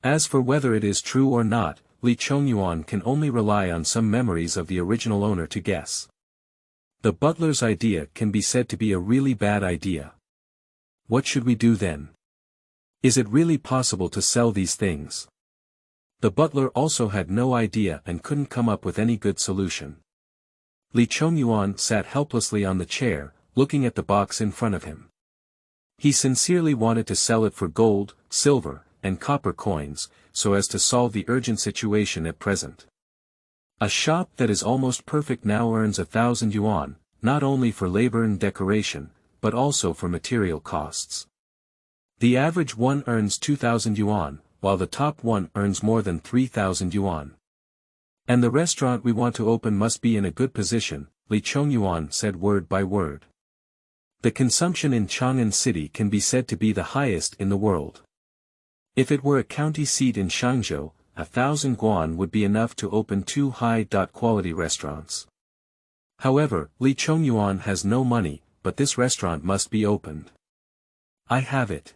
As for whether it is true or not, Li Chongyuan can only rely on some memories of the original owner to guess. The butler's idea can be said to be a really bad idea. What should we do then? Is it really possible to sell these things? The butler also had no idea and couldn't come up with any good solution. Chongyuan sat helplessly on the chair, looking at the box in front of him. He sincerely wanted to sell it for gold, silver, and copper coins, so as to solve the urgent situation at present. A shop that is almost perfect now earns 1,000 yuan, not only for labor and decoration, but also for material costs. The average one earns 2,000 yuan, while the top one earns more than 3,000 yuan. And the restaurant we want to open must be in a good position, Chongyuan said word by word. The consumption in Chang'an City can be said to be the highest in the world. If it were a county seat in Shangzhou, 1,000 guan would be enough to open 2 high-quality restaurants. However, Chongyuan has no money, but this restaurant must be opened. I have it.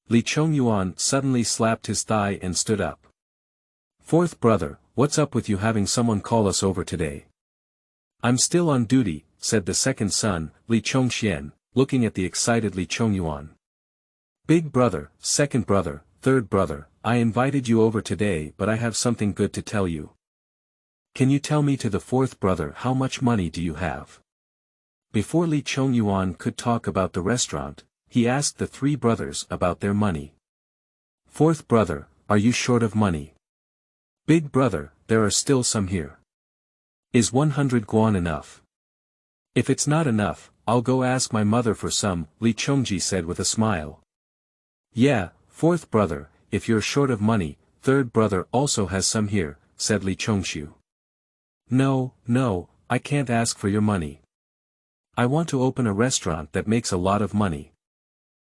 Chongyuan suddenly slapped his thigh and stood up. Fourth brother, what's up with you having someone call us over today? I'm still on duty, said the second son, Chongxian, looking at the excited Chongyuan. Big brother, second brother, third brother, I invited you over today but I have something good to tell you. Can you tell me to the fourth brother how much money do you have? Before Chongyuan could talk about the restaurant, he asked the 3 brothers about their money. Fourth brother, are you short of money? Big brother, there are still some here. Is 100 guan enough? If it's not enough, I'll go ask my mother for some, Chongji said with a smile. Yeah, fourth brother, if you're short of money, third brother also has some here, said Chongshu. No, I can't ask for your money. I want to open a restaurant that makes a lot of money.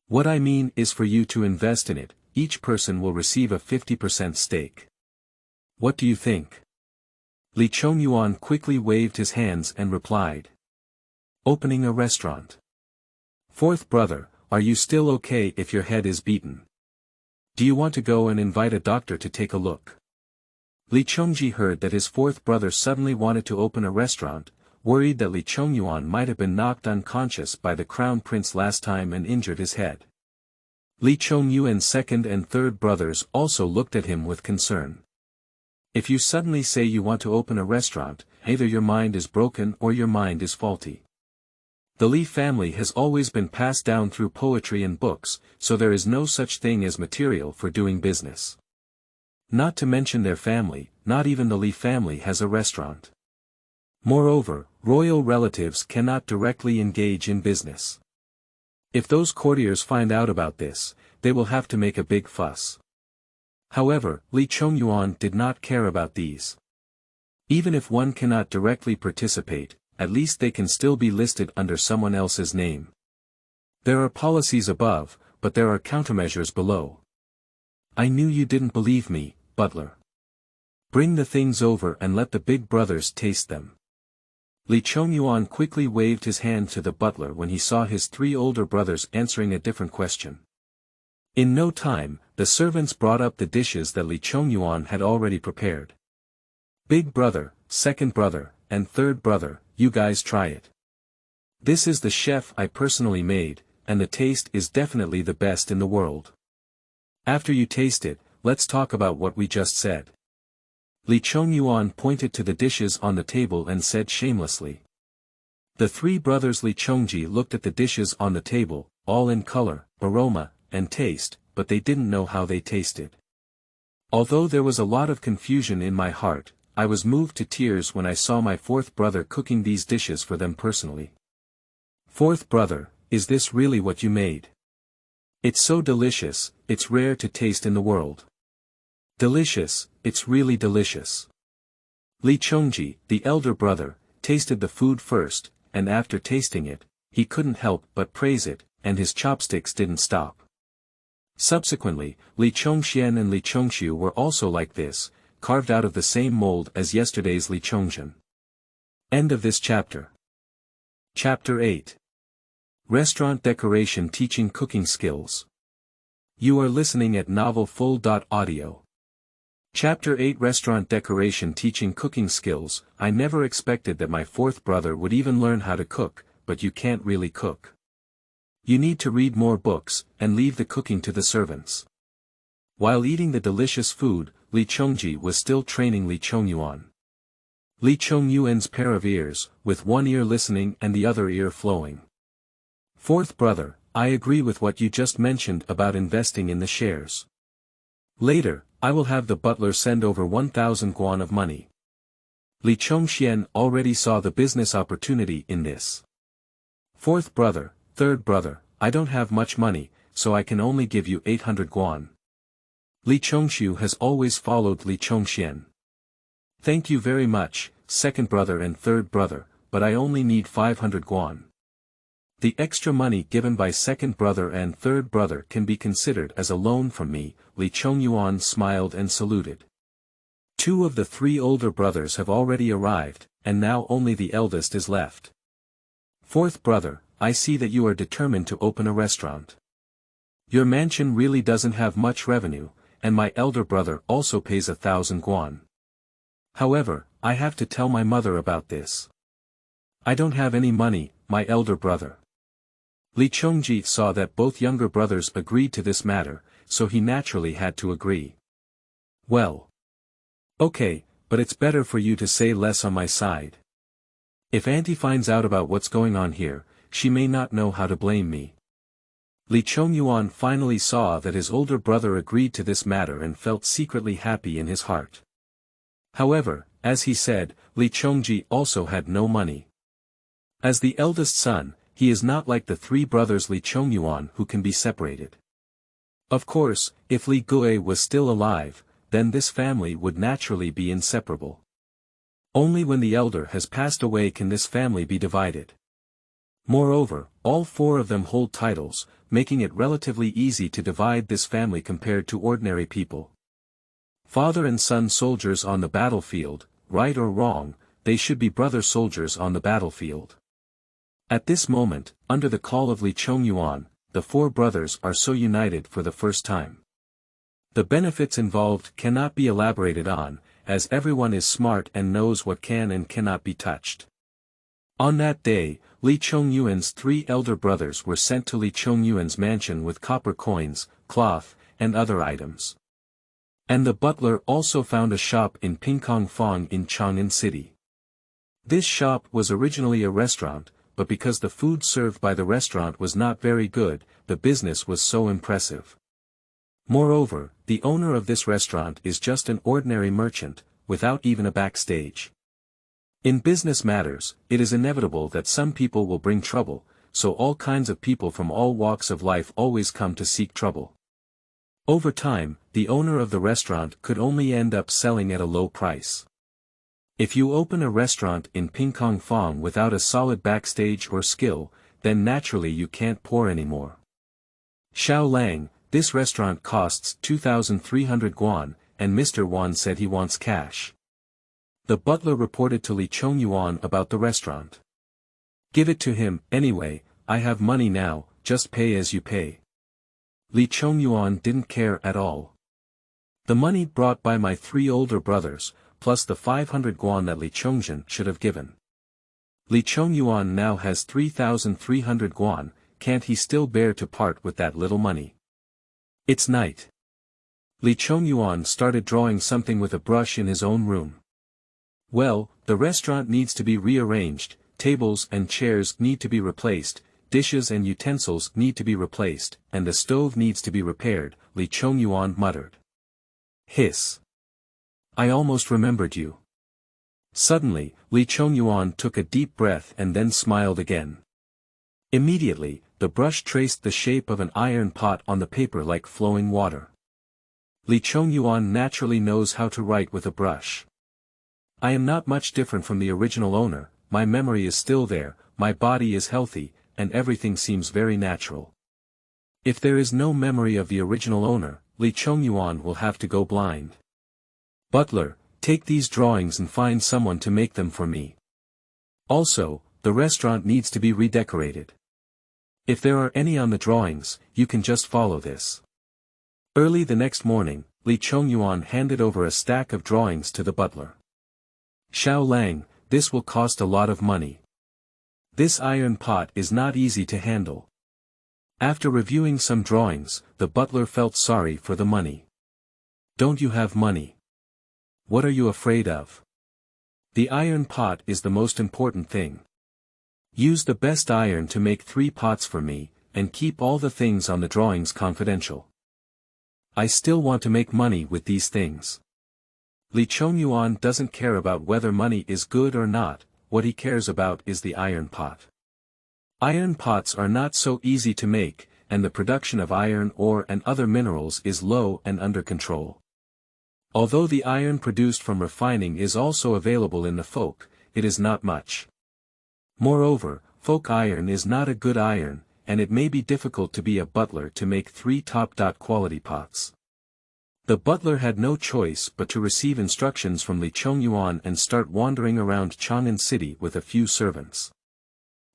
What I mean is for you to invest in it, each person will receive a 50% stake. What do you think? Chongyuan quickly waved his hands and replied. Opening a restaurant. Fourth brother, are you still okay if your head is beaten? Do you want to go and invite a doctor to take a look? Chongji heard that his fourth brother suddenly wanted to open a restaurant, worried that Chongyuan might have been knocked unconscious by the crown prince last time and injured his head. Chongyuan's second and third brothers also looked at him with concern. If you suddenly say you want to open a restaurant, either your mind is broken or your mind is faulty. The Li family has always been passed down through poetry and books, so there is no such thing as material for doing business. Not to mention their family, not even the Li family has a restaurant. Moreover, royal relatives cannot directly engage in business. If those courtiers find out about this, they will have to make a big fuss. However, Chongyuan did not care about these. Even if one cannot directly participate, at least they can still be listed under someone else's name. There are policies above, but there are countermeasures below. I knew you didn't believe me, butler. Bring the things over and let the big brothers taste them. Chongyuan quickly waved his hand to the butler when he saw his 3 older brothers answering a different question. In no time, the servants brought up the dishes that Chongyuan had already prepared. Big brother, second brother, and third brother, you guys try it. This is the chef I personally made, and the taste is definitely the best in the world. After you taste it, let's talk about what we just said. Chongyuan pointed to the dishes on the table and said shamelessly. The 3 brothers Chongji looked at the dishes on the table, all in color, aroma, and taste, but they didn't know how they tasted. Although there was a lot of confusion in my heart, I was moved to tears when I saw my fourth brother cooking these dishes for them personally. Fourth brother, is this really what you made? It's so delicious, it's rare to taste in the world. Delicious, it's really delicious. Chongji, the elder brother, tasted the food first, and after tasting it, he couldn't help but praise it, and his chopsticks didn't stop. Subsequently, Chongxian and Chongshu were also like this, carved out of the same mold as yesterday's Chongzhen. End of this chapter. Chapter 8. Restaurant Decoration Teaching Cooking Skills. You are listening at novelfull.audio. Chapter 8 Restaurant Decoration Teaching Cooking Skills. I never expected that my fourth brother would even learn how to cook, but you can't really cook. You need to read more books, and leave the cooking to the servants. While eating the delicious food, Li Chongji was still training Li Chongyuan. Li Chongyuan's pair of ears, with one ear listening and the other ear flowing. Fourth brother, I agree with what you just mentioned about investing in the shares. Later, I will have the butler send over 1,000 guan of money. Li Chongxian already saw the business opportunity in this. Fourth brother, third brother, I don't have much money, so I can only give you 800 guan. Li Chongshu has always followed Li Chongxian. Thank you very much, second brother and third brother, but I only need 500 guan. The extra money given by second brother and third brother can be considered as a loan from me. Li Chongyuan smiled and saluted. Two of the three older brothers have already arrived, and now only the eldest is left. Fourth brother, I see that you are determined to open a restaurant. Your mansion really doesn't have much revenue, and my elder brother also pays 1,000 guan. However, I have to tell my mother about this. I don't have any money, my elder brother. Li Chongji saw that both younger brothers agreed to this matter, so he naturally had to agree. Well. Okay, but it's better for you to say less on my side. If Auntie finds out about what's going on here, she may not know how to blame me. Li Chongyuan finally saw that his older brother agreed to this matter and felt secretly happy in his heart. However, as he said, Li Chongji also had no money. As the eldest son, he is not like the three brothers Li Chongyuan who can be separated. Of course, if Li Gui was still alive, then this family would naturally be inseparable. Only when the elder has passed away can this family be divided. Moreover, all four of them hold titles, making it relatively easy to divide this family compared to ordinary people. Father and son soldiers on the battlefield, right or wrong, they should be brother soldiers on the battlefield. At this moment, under the call of Li Chongyuan, the four brothers are so united for the first time. The benefits involved cannot be elaborated on, as everyone is smart and knows what can and cannot be touched. On that day, Li Chongyuan's three elder brothers were sent to Li Chongyuan's mansion with copper coins, cloth, and other items. And the butler also found a shop in Pingkong Fong in Chang'an City. This shop was originally a restaurant, but because the food served by the restaurant was not very good, the business was so impressive. Moreover, the owner of this restaurant is just an ordinary merchant, without even a backstage. In business matters, it is inevitable that some people will bring trouble, so all kinds of people from all walks of life always come to seek trouble. Over time, the owner of the restaurant could only end up selling at a low price. If you open a restaurant in Pingkong Fong without a solid backstage or skill, then naturally you can't pour anymore. Xiao Lang, this restaurant costs 2,300 guan, and Mr. Wan said he wants cash. The butler reported to Li Chongyuan about the restaurant. Give it to him, anyway, I have money now, just pay as you pay. Li Chongyuan didn't care at all. The money brought by my three older brothers, plus the 500 guan that Li Chongzhen should have given. Li Chongyuan now has 3,300 guan, can't he still bear to part with that little money? It's night. Li Chongyuan started drawing something with a brush in his own room. Well, the restaurant needs to be rearranged, tables and chairs need to be replaced, dishes and utensils need to be replaced, and the stove needs to be repaired, Li Chongyuan muttered. Hiss. I almost remembered you. Suddenly, Li Chongyuan took a deep breath and then smiled again. Immediately, the brush traced the shape of an iron pot on the paper like flowing water. Li Chongyuan naturally knows how to write with a brush. I am not much different from the original owner, my memory is still there, my body is healthy, and everything seems very natural. If there is no memory of the original owner, Li Chongyuan will have to go blind. Butler, take these drawings and find someone to make them for me. Also, the restaurant needs to be redecorated. If there are any on the drawings, you can just follow this. Early the next morning, Li Chongyuan handed over a stack of drawings to the butler. Xiao Lang, this will cost a lot of money. This iron pot is not easy to handle. After reviewing some drawings, the butler felt sorry for the money. Don't you have money? What are you afraid of? The iron pot is the most important thing. Use the best iron to make 3 pots for me, and keep all the things on the drawings confidential. I still want to make money with these things. Chongyuan doesn't care about whether money is good or not, what he cares about is the iron pot. Iron pots are not so easy to make, and the production of iron ore and other minerals is low and under control. Although the iron produced from refining is also available in the folk, it is not much. Moreover, folk iron is not a good iron, and it may be difficult to be a butler to make 3 top-quality pots. The butler had no choice but to receive instructions from Chongyuan and start wandering around Chang'an city with a few servants.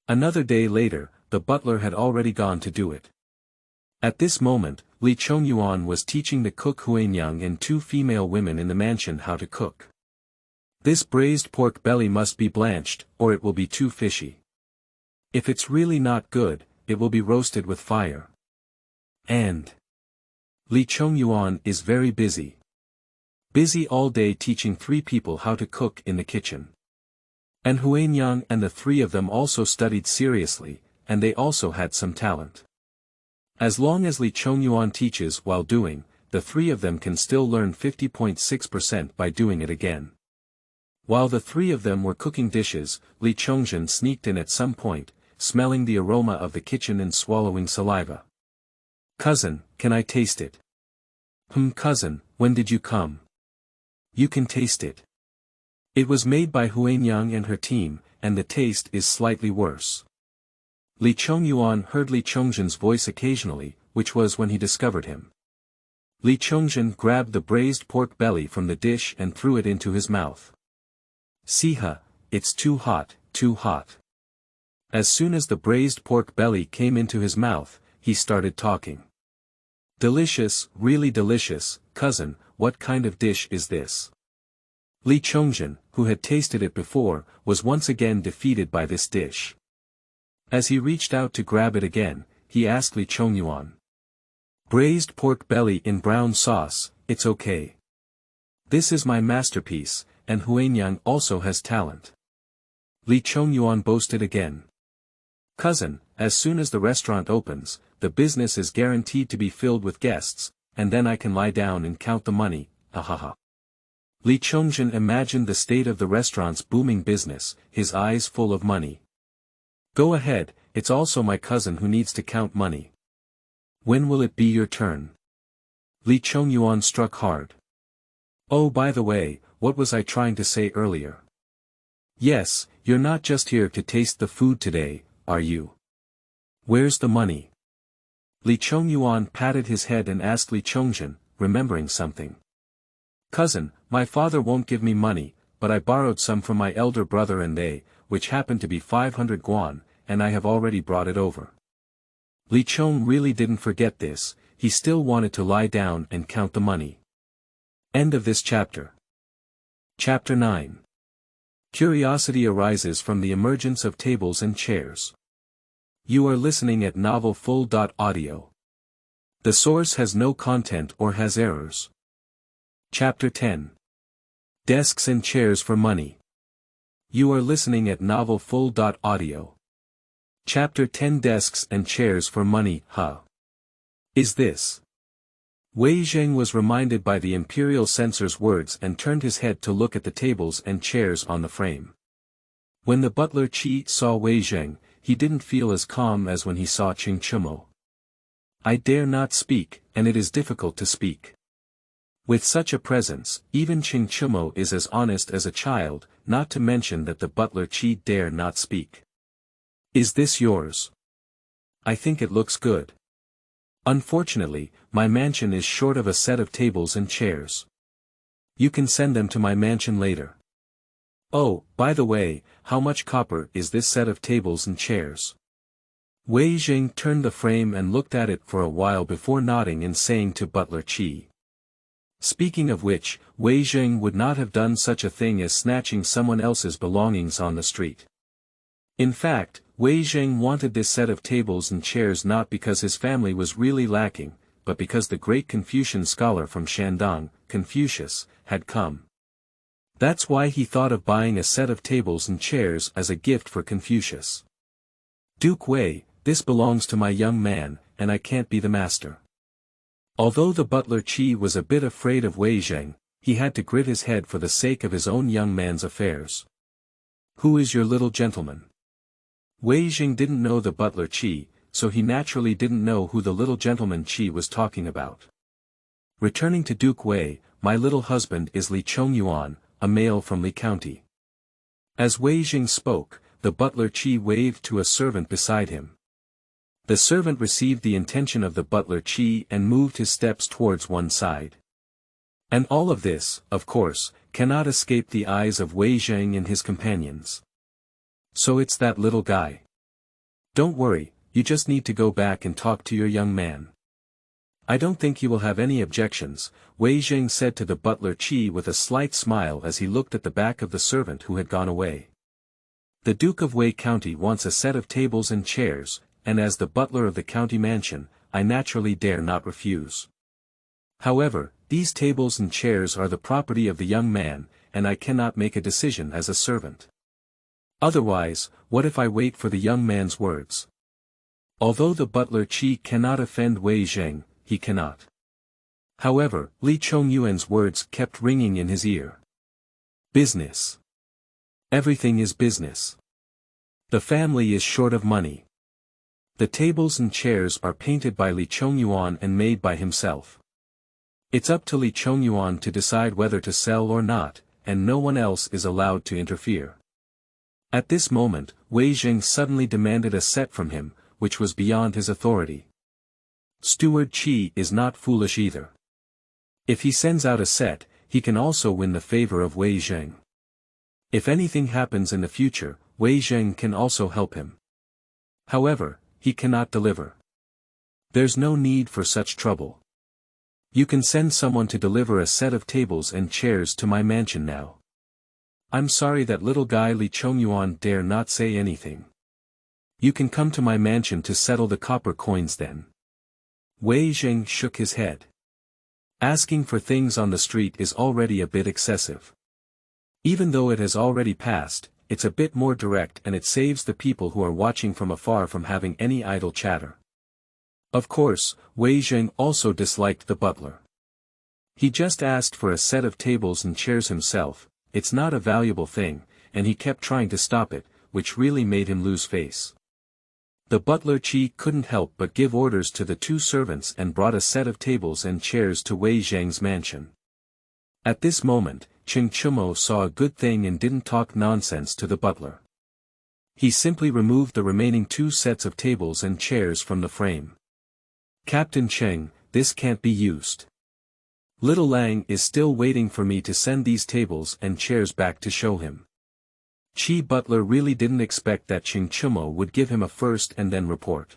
Another day later, the butler had already gone to do it. At this moment, Chongyuan was teaching the cook Huanyang and 2 female women in the mansion how to cook. This braised pork belly must be blanched, or it will be too fishy. If it's really not good, it will be roasted with fire. And Chongyuan is very busy. Busy all day teaching 3 people how to cook in the kitchen. And Huanyang and the 3 of them also studied seriously, and they also had some talent. As long as Chongyuan teaches while doing, the 3 of them can still learn 50.6% by doing it again. While the 3 of them were cooking dishes, Chongyuan sneaked in at some point, smelling the aroma of the kitchen and swallowing saliva. Cousin, can I taste it? Cousin, when did you come? You can taste it. It was made by Huanyang and her team, and the taste is slightly worse. Chongyuan heard Chongyuan's voice occasionally, which was when he discovered him. Chongyuan grabbed the braised pork belly from the dish and threw it into his mouth. Siha, it's too hot, too hot. As soon as the braised pork belly came into his mouth, he started talking. Delicious, really delicious, cousin, what kind of dish is this? Chongyuan, who had tasted it before, was once again defeated by this dish. As he reached out to grab it again, he asked Chongyuan. Braised pork belly in brown sauce, it's okay. This is my masterpiece, and Huanyang also has talent. Chongyuan boasted again. Cousin, as soon as the restaurant opens, the business is guaranteed to be filled with guests, and then I can lie down and count the money, ahaha. Chongyuan imagined the state of the restaurant's booming business, his eyes full of money. Go ahead, it's also my cousin who needs to count money. When will it be your turn? Chongyuan struck hard. Oh, by the way, what was I trying to say earlier? Yes, you're not just here to taste the food today, are you? Where's the money? Chongyuan patted his head and asked Chongyuan, remembering something. Cousin, my father won't give me money, but I borrowed some from my elder brother and they, which happened to be 500 guan, and I have already brought it over. Chong really didn't forget this, he still wanted to lie down and count the money. End of this chapter. Chapter 9. Curiosity arises from the emergence of tables and chairs. You are listening at Novel Full.audio. The source has no content or has errors. Chapter 10. Desks and chairs for money. You are listening at Novel Full.audio. Chapter 10. Desks and chairs for money, huh? Is this? Wei Zheng was reminded by the imperial censor's words and turned his head to look at the tables and chairs on the frame. When the butler Qi saw Wei Zheng, he didn't feel as calm as when he saw Qing Chumo. I dare not speak, and it is difficult to speak. With such a presence, even Qing Chumo is as honest as a child, not to mention that the butler Qi dare not speak. Is this yours? I think it looks good. Unfortunately, my mansion is short of a set of tables and chairs. You can send them to my mansion later. Oh, by the way, how much copper is this set of tables and chairs? Wei Zheng turned the frame and looked at it for a while before nodding and saying to butler Qi. Speaking of which, Wei Zheng would not have done such a thing as snatching someone else's belongings on the street. In fact, Wei Zheng wanted this set of tables and chairs not because his family was really lacking, but because the great Confucian scholar from Shandong, Confucius, had come. That's why he thought of buying a set of tables and chairs as a gift for Confucius. Duke Wei, this belongs to my young man, and I can't be the master. Although the butler Qi was a bit afraid of Wei Zheng, he had to grit his head for the sake of his own young man's affairs. Who is your little gentleman? Wei Zheng didn't know the butler Qi, so he naturally didn't know who the little gentleman Qi was talking about. Returning to Duke Wei, my little husband is Li Chongyuan, a male from Li County. As Wei Zheng spoke, the butler Qi waved to a servant beside him. The servant received the intention of the butler Qi and moved his steps towards one side. And all of this, of course, cannot escape the eyes of Wei Zheng and his companions. So it's that little guy. Don't worry, you just need to go back and talk to your young man. I don't think he will have any objections, Wei Zheng said to the butler Qi with a slight smile as he looked at the back of the servant who had gone away. The Duke of Wei County wants a set of tables and chairs, and as the butler of the county mansion, I naturally dare not refuse. However, these tables and chairs are the property of the young man, and I cannot make a decision as a servant. Otherwise, what if I wait for the young man's words? Although the butler Qi cannot offend Wei Zheng, he cannot. However, Li Chongyuan's words kept ringing in his ear. Business. Everything is business. The family is short of money. The tables and chairs are painted by Li Chongyuan and made by himself. It's up to Li Chongyuan to decide whether to sell or not, and no one else is allowed to interfere. At this moment, Wei Zheng suddenly demanded a set from him, which was beyond his authority. Steward Qi is not foolish either. If he sends out a set, he can also win the favor of Wei Zheng. If anything happens in the future, Wei Zheng can also help him. However, he cannot deliver. There's no need for such trouble. You can send someone to deliver a set of tables and chairs to my mansion now. I'm sorry that little guy Li Chongyuan dare not say anything. You can come to my mansion to settle the copper coins then. Wei Zheng shook his head. Asking for things on the street is already a bit excessive. Even though it has already passed, it's a bit more direct and it saves the people who are watching from afar from having any idle chatter. Of course, Wei Zheng also disliked the butler. He just asked for a set of tables and chairs himself. It's not a valuable thing, and he kept trying to stop it, which really made him lose face. The butler Qi couldn't help but give orders to the two servants and brought a set of tables and chairs to Wei Zheng's mansion. At this moment, Chingchumo saw a good thing and didn't talk nonsense to the butler. He simply removed the remaining two sets of tables and chairs from the frame. Captain Cheng, this can't be used. Little Lang is still waiting for me to send these tables and chairs back to show him. Qi Butler really didn't expect that Chingchumo would give him a first and then report.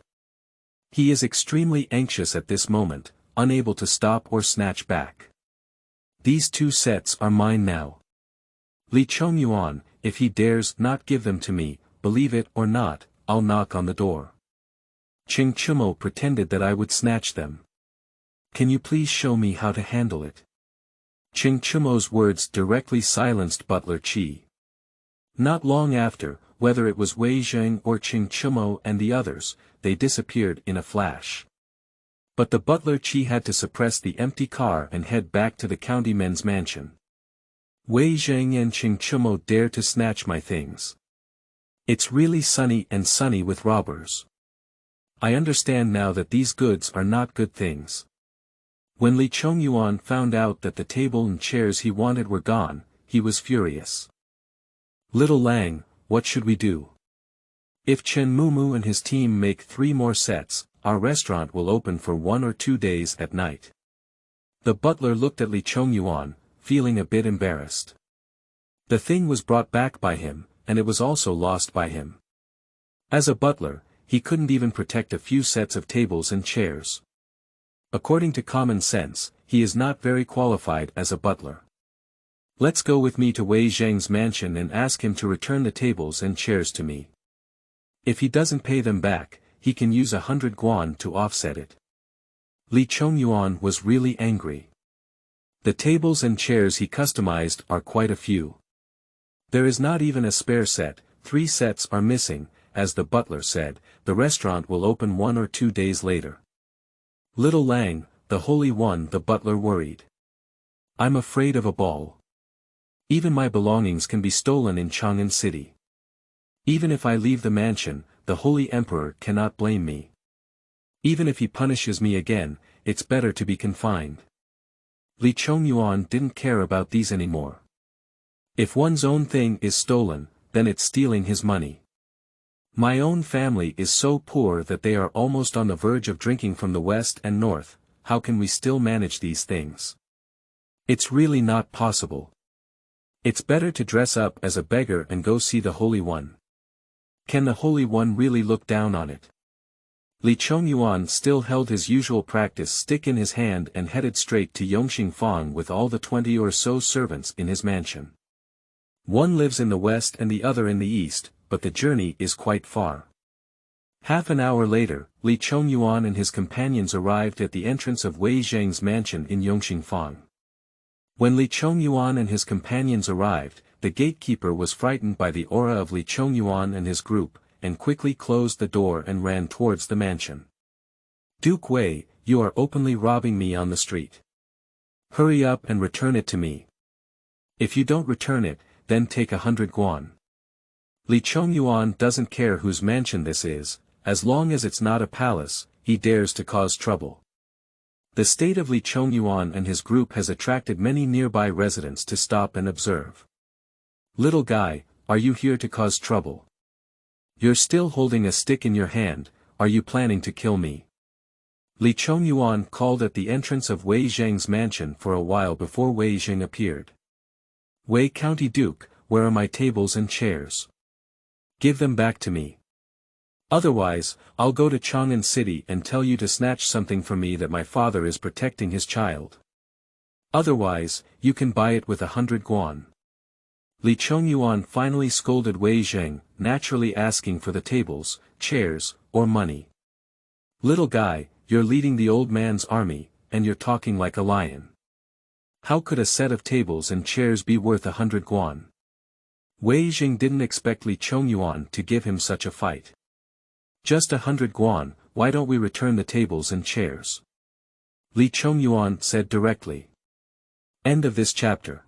He is extremely anxious at this moment, unable to stop or snatch back. These two sets are mine now. Li Chongyuan, if he dares not give them to me, believe it or not, I'll knock on the door. Chingchumo pretended that I would snatch them. Can you please show me how to handle it? Chingchumo's words directly silenced Butler Qi. Not long after, whether it was Wei Zheng or Chingchumo and the others, they disappeared in a flash. But the butler Qi had to suppress the empty car and head back to the county men's mansion. Wei Zheng and Chingchumo dare to snatch my things. It's really sunny with robbers. I understand now that these goods are not good things. When Li Chongyuan found out that the table and chairs he wanted were gone, he was furious. Little Lang, what should we do? If Chen Mumu and his team make 3 more sets, our restaurant will open for 1 or 2 days at night. The butler looked at Li Chongyuan, feeling a bit embarrassed. The thing was brought back by him, and it was also lost by him. As a butler, he couldn't even protect a few sets of tables and chairs. According to common sense, he is not very qualified as a butler. Let's go with me to Wei Zheng's mansion and ask him to return the tables and chairs to me. If he doesn't pay them back, he can use 100 guan to offset it. Li Chongyuan was really angry. The tables and chairs he customized are quite a few. There is not even a spare set, 3 sets are missing. As the butler said, the restaurant will open 1 or 2 days later. Little Lang, the Holy One, the butler worried. I'm afraid of a ball. Even my belongings can be stolen in Chongyuan City. Even if I leave the mansion, the Holy Emperor cannot blame me. Even if he punishes me again, it's better to be confined. Li Chongyuan didn't care about these anymore. If one's own thing is stolen, then it's stealing his money. My own family is so poor that they are almost on the verge of drinking from the west and north. How can we still manage these things? It's really not possible. It's better to dress up as a beggar and go see the Holy One. Can the Holy One really look down on it? Li Chongyuan still held his usual practice stick in his hand and headed straight to Yongxingfang with all the 20 or so servants in his mansion. One lives in the west and the other in the east, but the journey is quite far. Half an hour later, Li Chongyuan and his companions arrived at the entrance of Wei Zheng's mansion in Yongxingfang. When Li Chongyuan and his companions arrived, the gatekeeper was frightened by the aura of Li Chongyuan and his group, and quickly closed the door and ran towards the mansion. Duke Wei, you are openly robbing me on the street. Hurry up and return it to me. If you don't return it, then take 100 guan. Li Chongyuan doesn't care whose mansion this is, as long as it's not a palace, he dares to cause trouble. The state of Li Chongyuan and his group has attracted many nearby residents to stop and observe. Little guy, are you here to cause trouble? You're still holding a stick in your hand, are you planning to kill me? Li Chongyuan called at the entrance of Wei Zheng's mansion for a while before Wei Zheng appeared. Wei County Duke, where are my tables and chairs? Give them back to me. Otherwise, I'll go to Chongyuan City and tell you to snatch something from me that my father is protecting his child. Otherwise, you can buy it with 100 guan. Li Chongyuan finally scolded Wei Zheng, naturally asking for the tables, chairs, or money. Little guy, you're leading the old man's army, and you're talking like a lion. How could a set of tables and chairs be worth 100 guan? Wei Zheng didn't expect Li Chongyuan to give him such a fight. Just 100 guan, why don't we return the tables and chairs? Li Chongyuan said directly. End of this chapter.